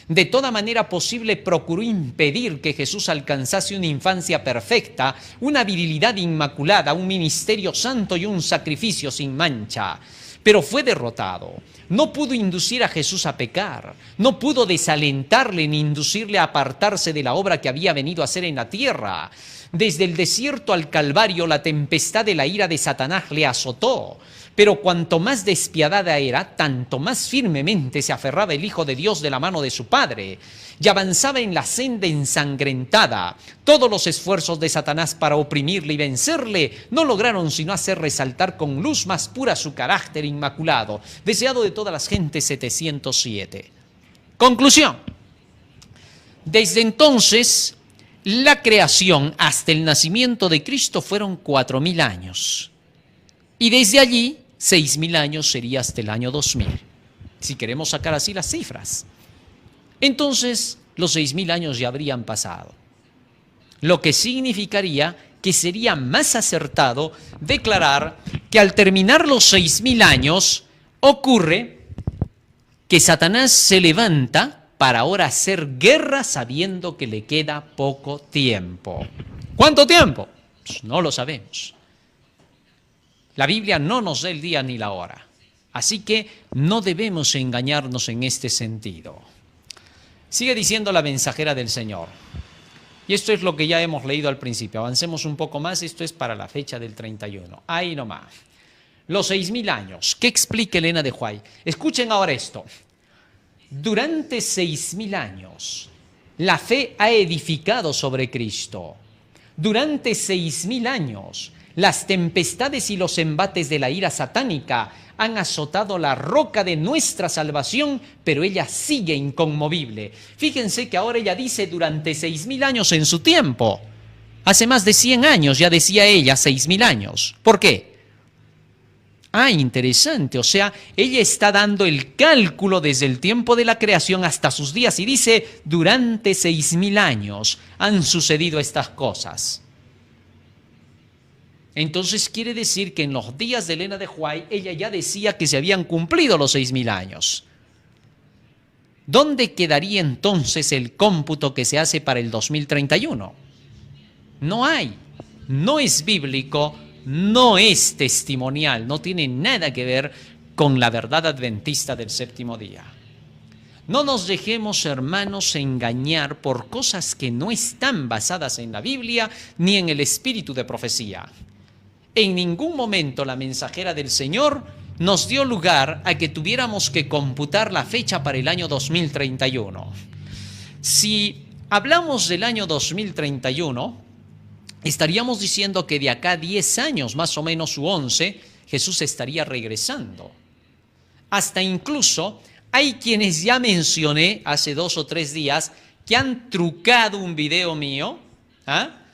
De toda manera posible procuró impedir que Jesús alcanzase una infancia perfecta, una virilidad inmaculada, un ministerio santo y un sacrificio sin mancha. Pero fue derrotado. No pudo inducir a Jesús a pecar. No pudo desalentarle ni inducirle a apartarse de la obra que había venido a hacer en la tierra. Desde el desierto al Calvario, la tempestad de la ira de Satanás le azotó. Pero cuanto más despiadada era, tanto más firmemente se aferraba el Hijo de Dios de la mano de su Padre y avanzaba en la senda ensangrentada. Todos los esfuerzos de Satanás para oprimirle y vencerle no lograron sino hacer resaltar con luz más pura su carácter inmaculado, deseado de todas las gentes, 707. Conclusión. Desde entonces, la creación hasta el nacimiento de Cristo fueron 4000 años. Y desde allí, 6000 años sería hasta el año 2000, si queremos sacar así las cifras. Entonces, los 6000 años ya habrían pasado. Lo que significaría que sería más acertado declarar que al terminar los 6000 años, ocurre que Satanás se levanta para ahora hacer guerra sabiendo que le queda poco tiempo. ¿Cuánto tiempo? Pues no lo sabemos. La Biblia no nos da el día ni la hora. Así que no debemos engañarnos en este sentido. Sigue diciendo la mensajera del Señor. Y esto es lo que ya hemos leído al principio. Avancemos un poco más. Esto es para la fecha del 31. Ahí nomás. Los 6000 años. ¿Qué explica Elena de White? Escuchen ahora esto. Durante 6000 años, la fe ha edificado sobre Cristo. Durante 6000 años, las tempestades y los embates de la ira satánica han azotado la roca de nuestra salvación, pero ella sigue inconmovible. Fíjense que ahora ella dice durante 6000 años en su tiempo. Hace más de 100 años ya decía ella 6000 años. ¿Por qué? Ah, interesante. O sea, ella está dando el cálculo desde el tiempo de la creación hasta sus días y dice, durante 6.000 años han sucedido estas cosas. Entonces quiere decir que en los días de Elena de White, ella ya decía que se habían cumplido los 6.000 años. ¿Dónde quedaría entonces el cómputo que se hace para el 2031? No hay. No es bíblico, no es testimonial, no tiene nada que ver con la verdad adventista del séptimo día. No nos dejemos, hermanos, engañar por cosas que no están basadas en la Biblia ni en el espíritu de profecía. En ningún momento la mensajera del Señor nos dio lugar a que tuviéramos que computar la fecha para el año 2031. Si hablamos del año 2031, estaríamos diciendo que de acá a 10 años, más o menos u 11, Jesús estaría regresando. Hasta incluso hay quienes ya mencioné hace 2 o 3 días que han trucado un video mío,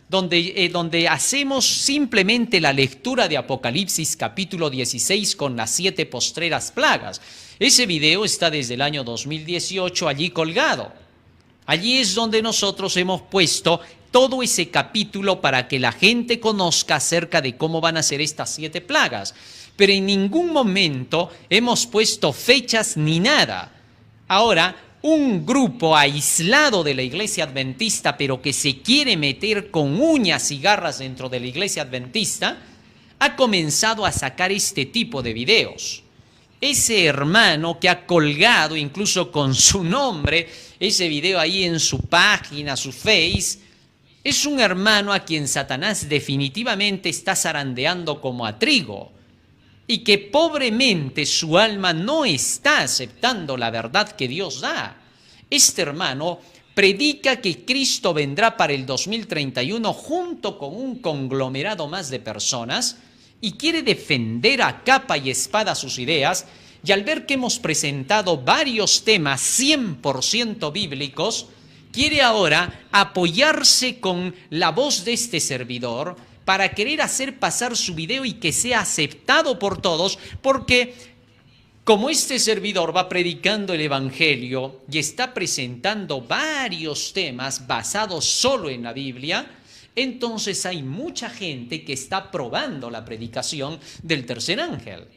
donde hacemos simplemente la lectura de Apocalipsis capítulo 16 con las 7 postreras plagas. Ese video está desde el año 2018 allí colgado. Allí es donde nosotros hemos puesto todo ese capítulo para que la gente conozca acerca de cómo van a ser estas 7 plagas. Pero en ningún momento hemos puesto fechas ni nada. Ahora, un grupo aislado de la iglesia adventista, pero que se quiere meter con uñas y garras dentro de la iglesia adventista, ha comenzado a sacar este tipo de videos. Ese hermano que ha colgado incluso con su nombre ese video ahí en su página, su Face, es un hermano a quien Satanás definitivamente está zarandeando como a trigo y que pobremente su alma no está aceptando la verdad que Dios da. Este hermano predica que Cristo vendrá para el 2031 junto con un conglomerado más de personas y quiere defender a capa y espada sus ideas, y al ver que hemos presentado varios temas 100% bíblicos, quiere ahora apoyarse con la voz de este servidor para querer hacer pasar su video y que sea aceptado por todos, porque como este servidor va predicando el Evangelio y está presentando varios temas basados solo en la Biblia, entonces hay mucha gente que está probando la predicación del tercer ángel.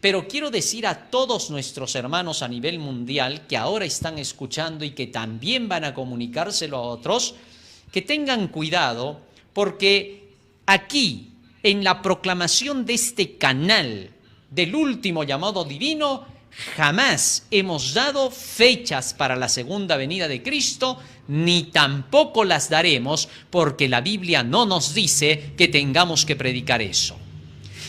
Pero quiero decir a todos nuestros hermanos a nivel mundial que ahora están escuchando y que también van a comunicárselo a otros, que tengan cuidado, porque aquí, en la proclamación de este canal del último llamado divino, jamás hemos dado fechas para la segunda venida de Cristo, ni tampoco las daremos, porque la Biblia no nos dice que tengamos que predicar eso.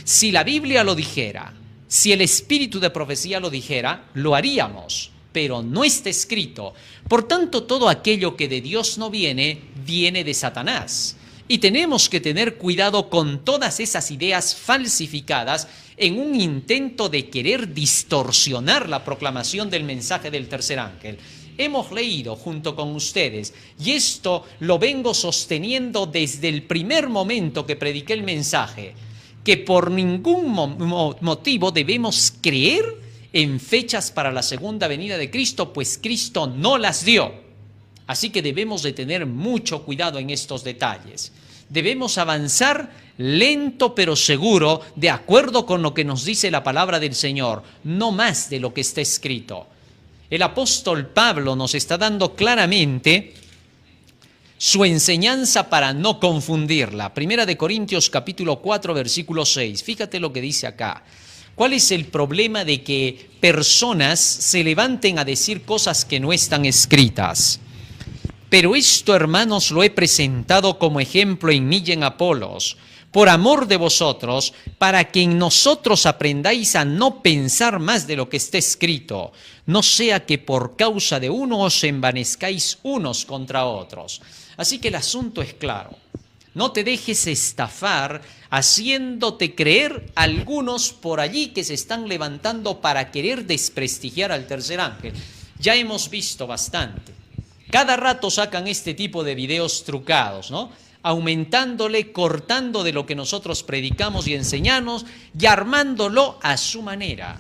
Si la Biblia lo dijera, si el espíritu de profecía lo dijera, lo haríamos, pero no está escrito. Por tanto, todo aquello que de Dios no viene, viene de Satanás. Y tenemos que tener cuidado con todas esas ideas falsificadas en un intento de querer distorsionar la proclamación del mensaje del tercer ángel. Hemos leído junto con ustedes, y esto lo vengo sosteniendo desde el primer momento que prediqué el mensaje, que por ningún motivo debemos creer en fechas para la segunda venida de Cristo, pues Cristo no las dio. Así que debemos de tener mucho cuidado en estos detalles. Debemos avanzar lento pero seguro, de acuerdo con lo que nos dice la palabra del Señor, no más de lo que está escrito. El apóstol Pablo nos está dando claramente su enseñanza para no confundirla. Primera de Corintios capítulo 4 versículo 6. Fíjate lo que dice acá. ¿Cuál es el problema de que personas se levanten a decir cosas que no están escritas? Pero esto, hermanos, lo he presentado como ejemplo en mí y en Apolos, por amor de vosotros, para que en nosotros aprendáis a no pensar más de lo que está escrito, no sea que por causa de uno os envanezcáis unos contra otros. Así que el asunto es claro. No te dejes estafar haciéndote creer algunos por allí que se están levantando para querer desprestigiar al tercer ángel. Ya hemos visto bastante. Cada rato sacan este tipo de videos trucados, ¿no? aumentándole, cortando de lo que nosotros predicamos y enseñamos y armándolo a su manera.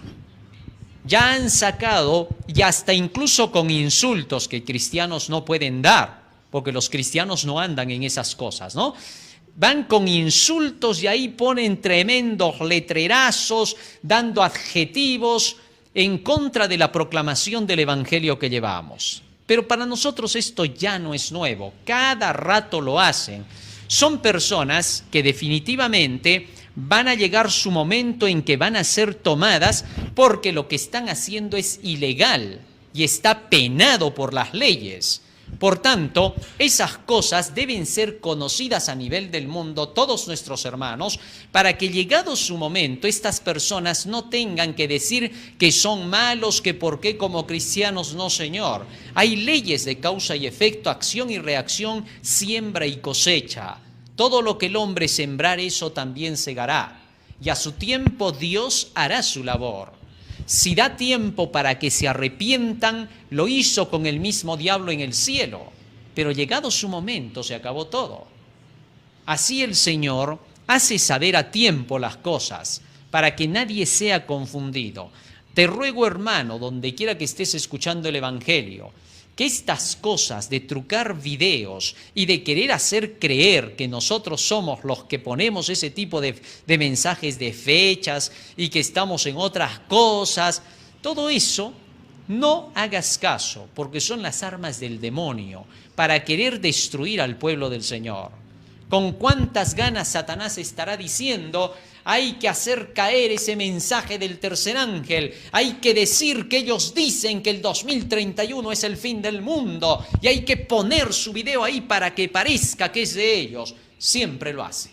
Ya han sacado, y hasta incluso con insultos que cristianos no pueden dar, porque los cristianos no andan en esas cosas, ¿no? Van con insultos y ahí ponen tremendos letrerazos, dando adjetivos en contra de la proclamación del evangelio que llevamos. Pero para nosotros esto ya no es nuevo, cada rato lo hacen. Son personas que definitivamente van a llegar su momento en que van a ser tomadas porque lo que están haciendo es ilegal y está penado por las leyes. Por tanto, esas cosas deben ser conocidas a nivel del mundo, todos nuestros hermanos, para que llegado su momento, estas personas no tengan que decir que son malos, que por qué como cristianos no, Señor. Hay leyes de causa y efecto, acción y reacción, siembra y cosecha. Todo lo que el hombre sembrar, eso también segará. Y a su tiempo Dios hará su labor. Si da tiempo para que se arrepientan, lo hizo con el mismo diablo en el cielo. Pero llegado su momento, se acabó todo. Así el Señor hace saber a tiempo las cosas, para que nadie sea confundido. Te ruego, hermano, donde quiera que estés escuchando el Evangelio, que estas cosas de trucar videos y de querer hacer creer que nosotros somos los que ponemos ese tipo de mensajes de fechas y que estamos en otras cosas, todo eso no hagas caso, porque son las armas del demonio para querer destruir al pueblo del Señor. Con cuántas ganas Satanás estará diciendo: hay que hacer caer ese mensaje del tercer ángel, hay que decir que ellos dicen que el 2031 es el fin del mundo y hay que poner su video ahí para que parezca que es de ellos. Siempre lo hace.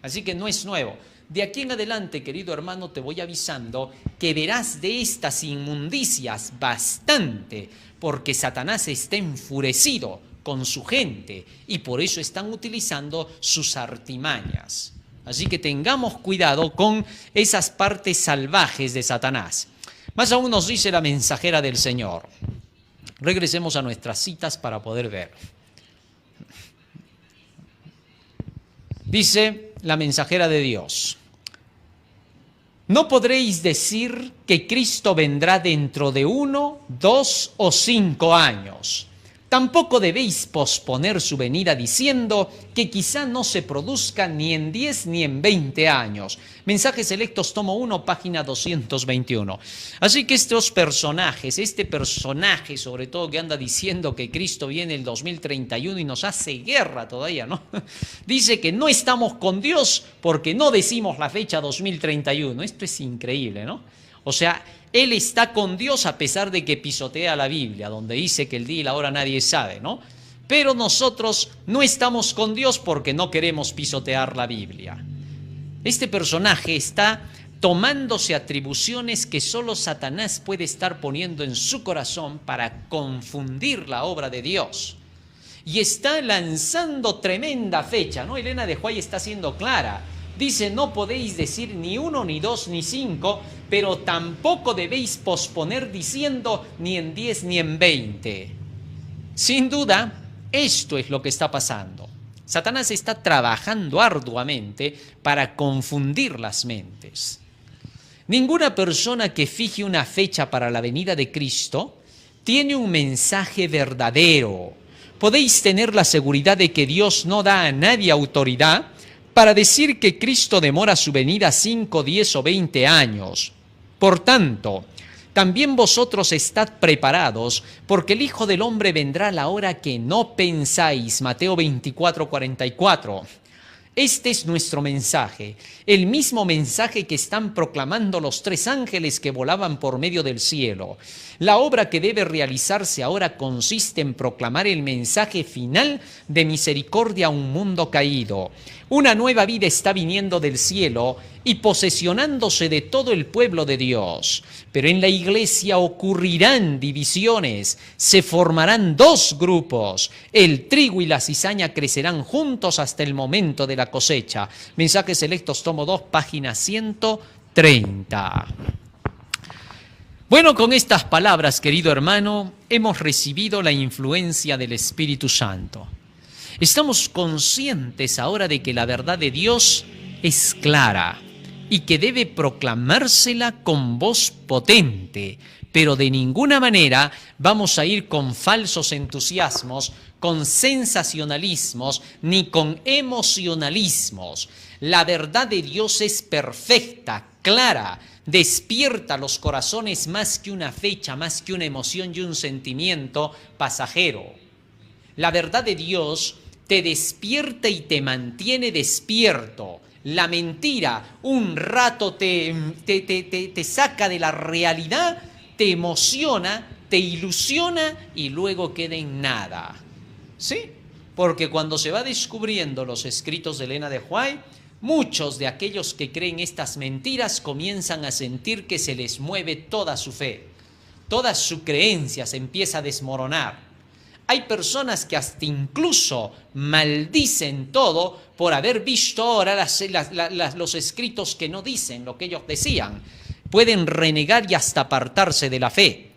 Así que no es nuevo. De aquí en adelante, querido hermano, te voy avisando que verás de estas inmundicias bastante, porque Satanás está enfurecido con su gente y por eso están utilizando sus artimañas. Así que tengamos cuidado con esas partes salvajes de Satanás. Más aún nos dice la mensajera del Señor. Regresemos a nuestras citas para poder ver. Dice la mensajera de Dios: no podréis decir que Cristo vendrá dentro de 1, 2 o 5 años. Tampoco debéis posponer su venida diciendo que quizá no se produzca ni en 10 ni en 20 años. Mensajes Selectos, tomo 1, página 221. Así que estos personajes, este personaje sobre todo que anda diciendo que Cristo viene el 2031 y nos hace guerra todavía, ¿no? Dice que no estamos con Dios porque no decimos la fecha 2031. Esto es increíble, ¿no? O sea, él está con Dios a pesar de que pisotea la Biblia, donde dice que el día y la hora nadie sabe, ¿no? Pero nosotros no estamos con Dios porque no queremos pisotear la Biblia. Este personaje está tomándose atribuciones que solo Satanás puede estar poniendo en su corazón para confundir la obra de Dios. Y está lanzando tremenda fecha, ¿no? Elena de Huay está siendo clara. Dice: no podéis decir ni 1, ni 2, ni 5, pero tampoco debéis posponer diciendo ni en 10 ni en 20. Sin duda, esto es lo que está pasando. Satanás está trabajando arduamente para confundir las mentes. Ninguna persona que fije una fecha para la venida de Cristo tiene un mensaje verdadero. Podéis tener la seguridad de que Dios no da a nadie autoridad para decir que Cristo demora su venida 5, 10 o 20 años. Por tanto, también vosotros estad preparados, porque el Hijo del Hombre vendrá a la hora que no pensáis. Mateo 24, 44. Este es nuestro mensaje, el mismo mensaje que están proclamando los 3 ángeles que volaban por medio del cielo. La obra que debe realizarse ahora consiste en proclamar el mensaje final de misericordia a un mundo caído. Una nueva vida está viniendo del cielo y posesionándose de todo el pueblo de Dios. Pero en la iglesia ocurrirán divisiones, se formarán 2 grupos. El trigo y la cizaña crecerán juntos hasta el momento de la cosecha. Mensajes Selectos, tomo 2, página 130. Bueno, con estas palabras, querido hermano, hemos recibido la influencia del Espíritu Santo. Estamos conscientes ahora de que la verdad de Dios es clara y que debe proclamársela con voz potente, pero de ninguna manera vamos a ir con falsos entusiasmos, con sensacionalismos, ni con emocionalismos. La verdad de Dios es perfecta, clara, despierta los corazones más que una fecha, más que una emoción y un sentimiento pasajero. La verdad de Dios te despierta y te mantiene despierto. La mentira un rato te saca de la realidad, te emociona, te ilusiona y luego queda en nada. ¿Sí? Porque cuando se va descubriendo los escritos de Elena de White, muchos de aquellos que creen estas mentiras comienzan a sentir que se les mueve toda su fe. Toda su creencia se empieza a desmoronar. Hay personas que hasta incluso maldicen todo por haber visto ahora los escritos que no dicen lo que ellos decían. Pueden renegar y hasta apartarse de la fe.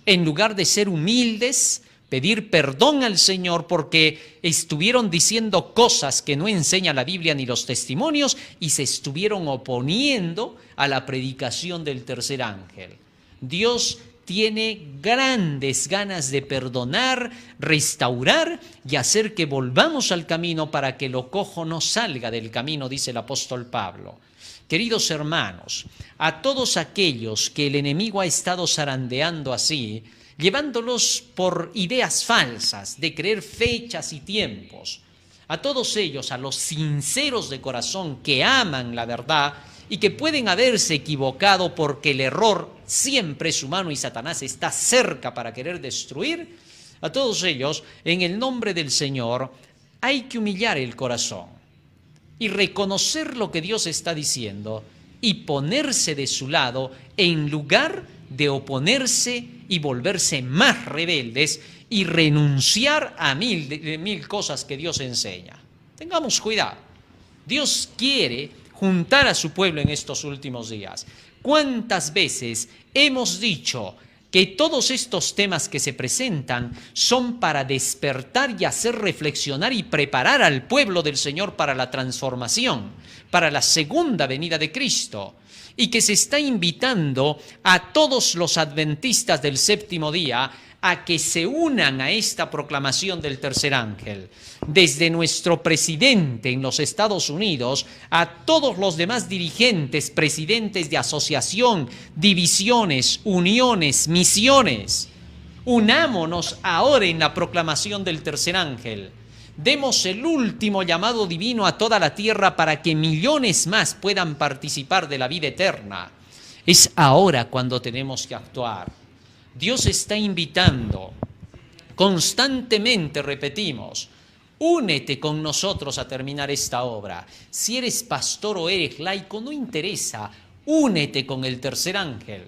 En lugar de ser humildes, pedir perdón al Señor porque estuvieron diciendo cosas que no enseña la Biblia ni los testimonios y se estuvieron oponiendo a la predicación del tercer ángel. Dios tiene grandes ganas de perdonar, restaurar y hacer que volvamos al camino para que lo cojo no salga del camino, dice el apóstol Pablo. Queridos hermanos, a todos aquellos que el enemigo ha estado zarandeando así, llevándolos por ideas falsas de creer fechas y tiempos, a todos ellos, a los sinceros de corazón que aman la verdad y que pueden haberse equivocado porque el error siempre es humano y Satanás está cerca para querer destruir, a todos ellos, en el nombre del Señor, hay que humillar el corazón y reconocer lo que Dios está diciendo y ponerse de su lado en lugar de oponerse y volverse más rebeldes y renunciar a mil cosas que Dios enseña. Tengamos cuidado. Dios quiere juntar a su pueblo en estos últimos días. ¿Cuántas veces hemos dicho que todos estos temas que se presentan son para despertar y hacer reflexionar y preparar al pueblo del Señor para la transformación, para la segunda venida de Cristo? Y que se está invitando a todos los adventistas del séptimo día a que se unan a esta proclamación del tercer ángel. Desde nuestro presidente en los Estados Unidos a todos los demás dirigentes, presidentes de asociación, divisiones, uniones, misiones. Unámonos ahora en la proclamación del tercer ángel. Demos el último llamado divino a toda la tierra para que millones más puedan participar de la vida eterna. Es ahora cuando tenemos que actuar. Dios está invitando, constantemente repetimos, únete con nosotros a terminar esta obra. Si eres pastor o eres laico, no interesa, únete con el tercer ángel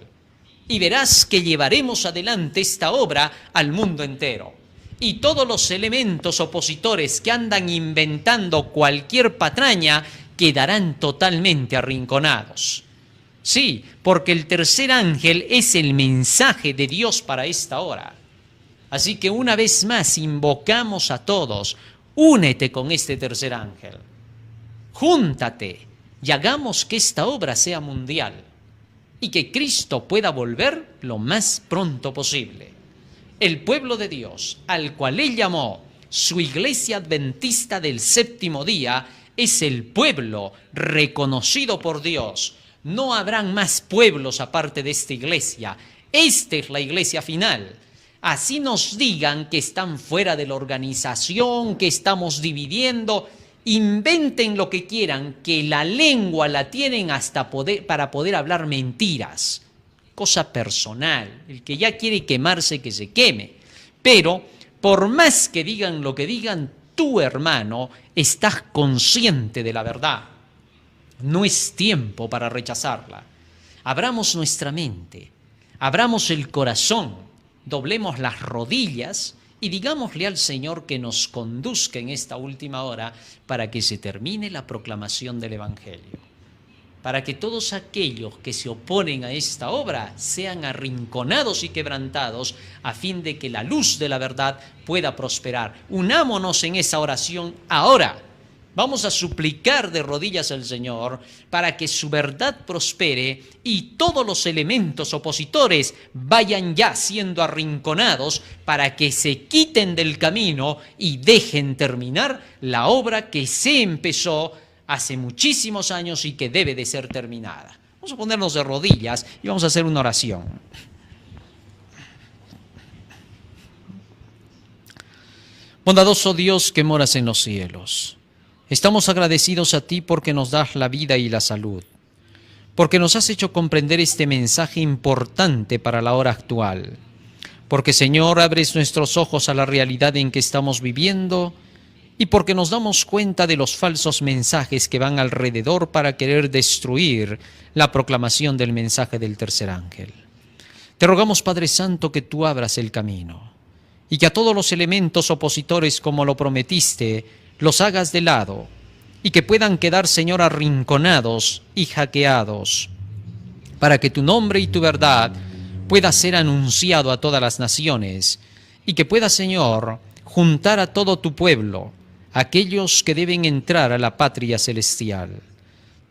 y verás que llevaremos adelante esta obra al mundo entero. Y todos los elementos opositores que andan inventando cualquier patraña quedarán totalmente arrinconados. Sí, porque el tercer ángel es el mensaje de Dios para esta hora. Así que una vez más invocamos a todos, únete con este tercer ángel. Júntate y hagamos que esta obra sea mundial y que Cristo pueda volver lo más pronto posible. El pueblo de Dios, al cual Él llamó su iglesia adventista del séptimo día, es el pueblo reconocido por Dios. No habrán más pueblos aparte de esta iglesia. Esta es la iglesia final. Así nos digan que están fuera de la organización, que estamos dividiendo, inventen lo que quieran, que la lengua la tienen hasta para poder hablar mentiras. Cosa personal. El que ya quiere quemarse, que se queme. Pero, por más que digan lo que digan, tú, hermano, estás consciente de la verdad. No es tiempo para rechazarla. Abramos nuestra mente, abramos el corazón, doblemos las rodillas y digámosle al Señor que nos conduzca en esta última hora para que se termine la proclamación del Evangelio. para que todos aquellos que se oponen a esta obra sean arrinconados y quebrantados, a fin de que la luz de la verdad pueda prosperar. Unámonos en esa oración ahora. Vamos a suplicar de rodillas al Señor para que su verdad prospere y todos los elementos opositores vayan ya siendo arrinconados para que se quiten del camino y dejen terminar la obra que se empezó hace muchísimos años y que debe de ser terminada. Vamos a ponernos de rodillas y vamos a hacer una oración. Bondadoso Dios que moras en los cielos, estamos agradecidos a ti porque nos das la vida y la salud, porque nos has hecho comprender este mensaje importante para la hora actual, porque Señor abres nuestros ojos a la realidad en que estamos viviendo y porque nos damos cuenta de los falsos mensajes que van alrededor para querer destruir la proclamación del mensaje del tercer ángel. Te rogamos, Padre Santo, que tú abras el camino y que a todos los elementos opositores, como lo prometiste, los hagas de lado y que puedan quedar, Señor, arrinconados y hackeados, para que tu nombre y tu verdad pueda ser anunciado a todas las naciones y que pueda, Señor, juntar a todo tu pueblo, aquellos que deben entrar a la patria celestial.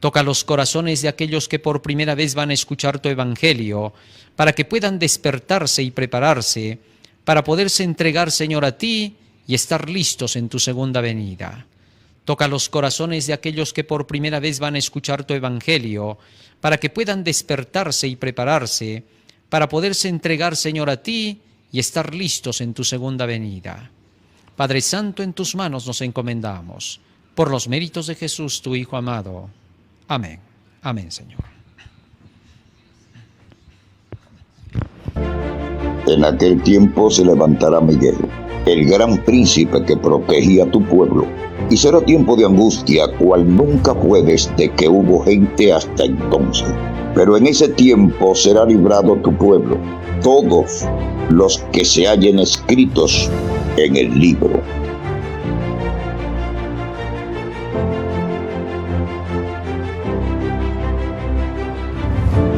Toca los corazones de aquellos que por primera vez van a escuchar tu evangelio, para que puedan despertarse y prepararse para poderse entregar, Señor, a ti y estar listos en tu segunda venida. Toca los corazones de aquellos que por primera vez van a escuchar tu evangelio, para que puedan despertarse y prepararse para poderse entregar, Señor, a ti y estar listos en tu segunda venida. Padre Santo, en tus manos nos encomendamos, por los méritos de Jesús, tu Hijo amado. Amén. Amén, Señor. En aquel tiempo se levantará Miguel, el gran príncipe que protegía a tu pueblo, y será tiempo de angustia, cual nunca fue desde que hubo gente hasta entonces. Pero en ese tiempo será librado tu pueblo, todos los que se hallen escritos en el libro.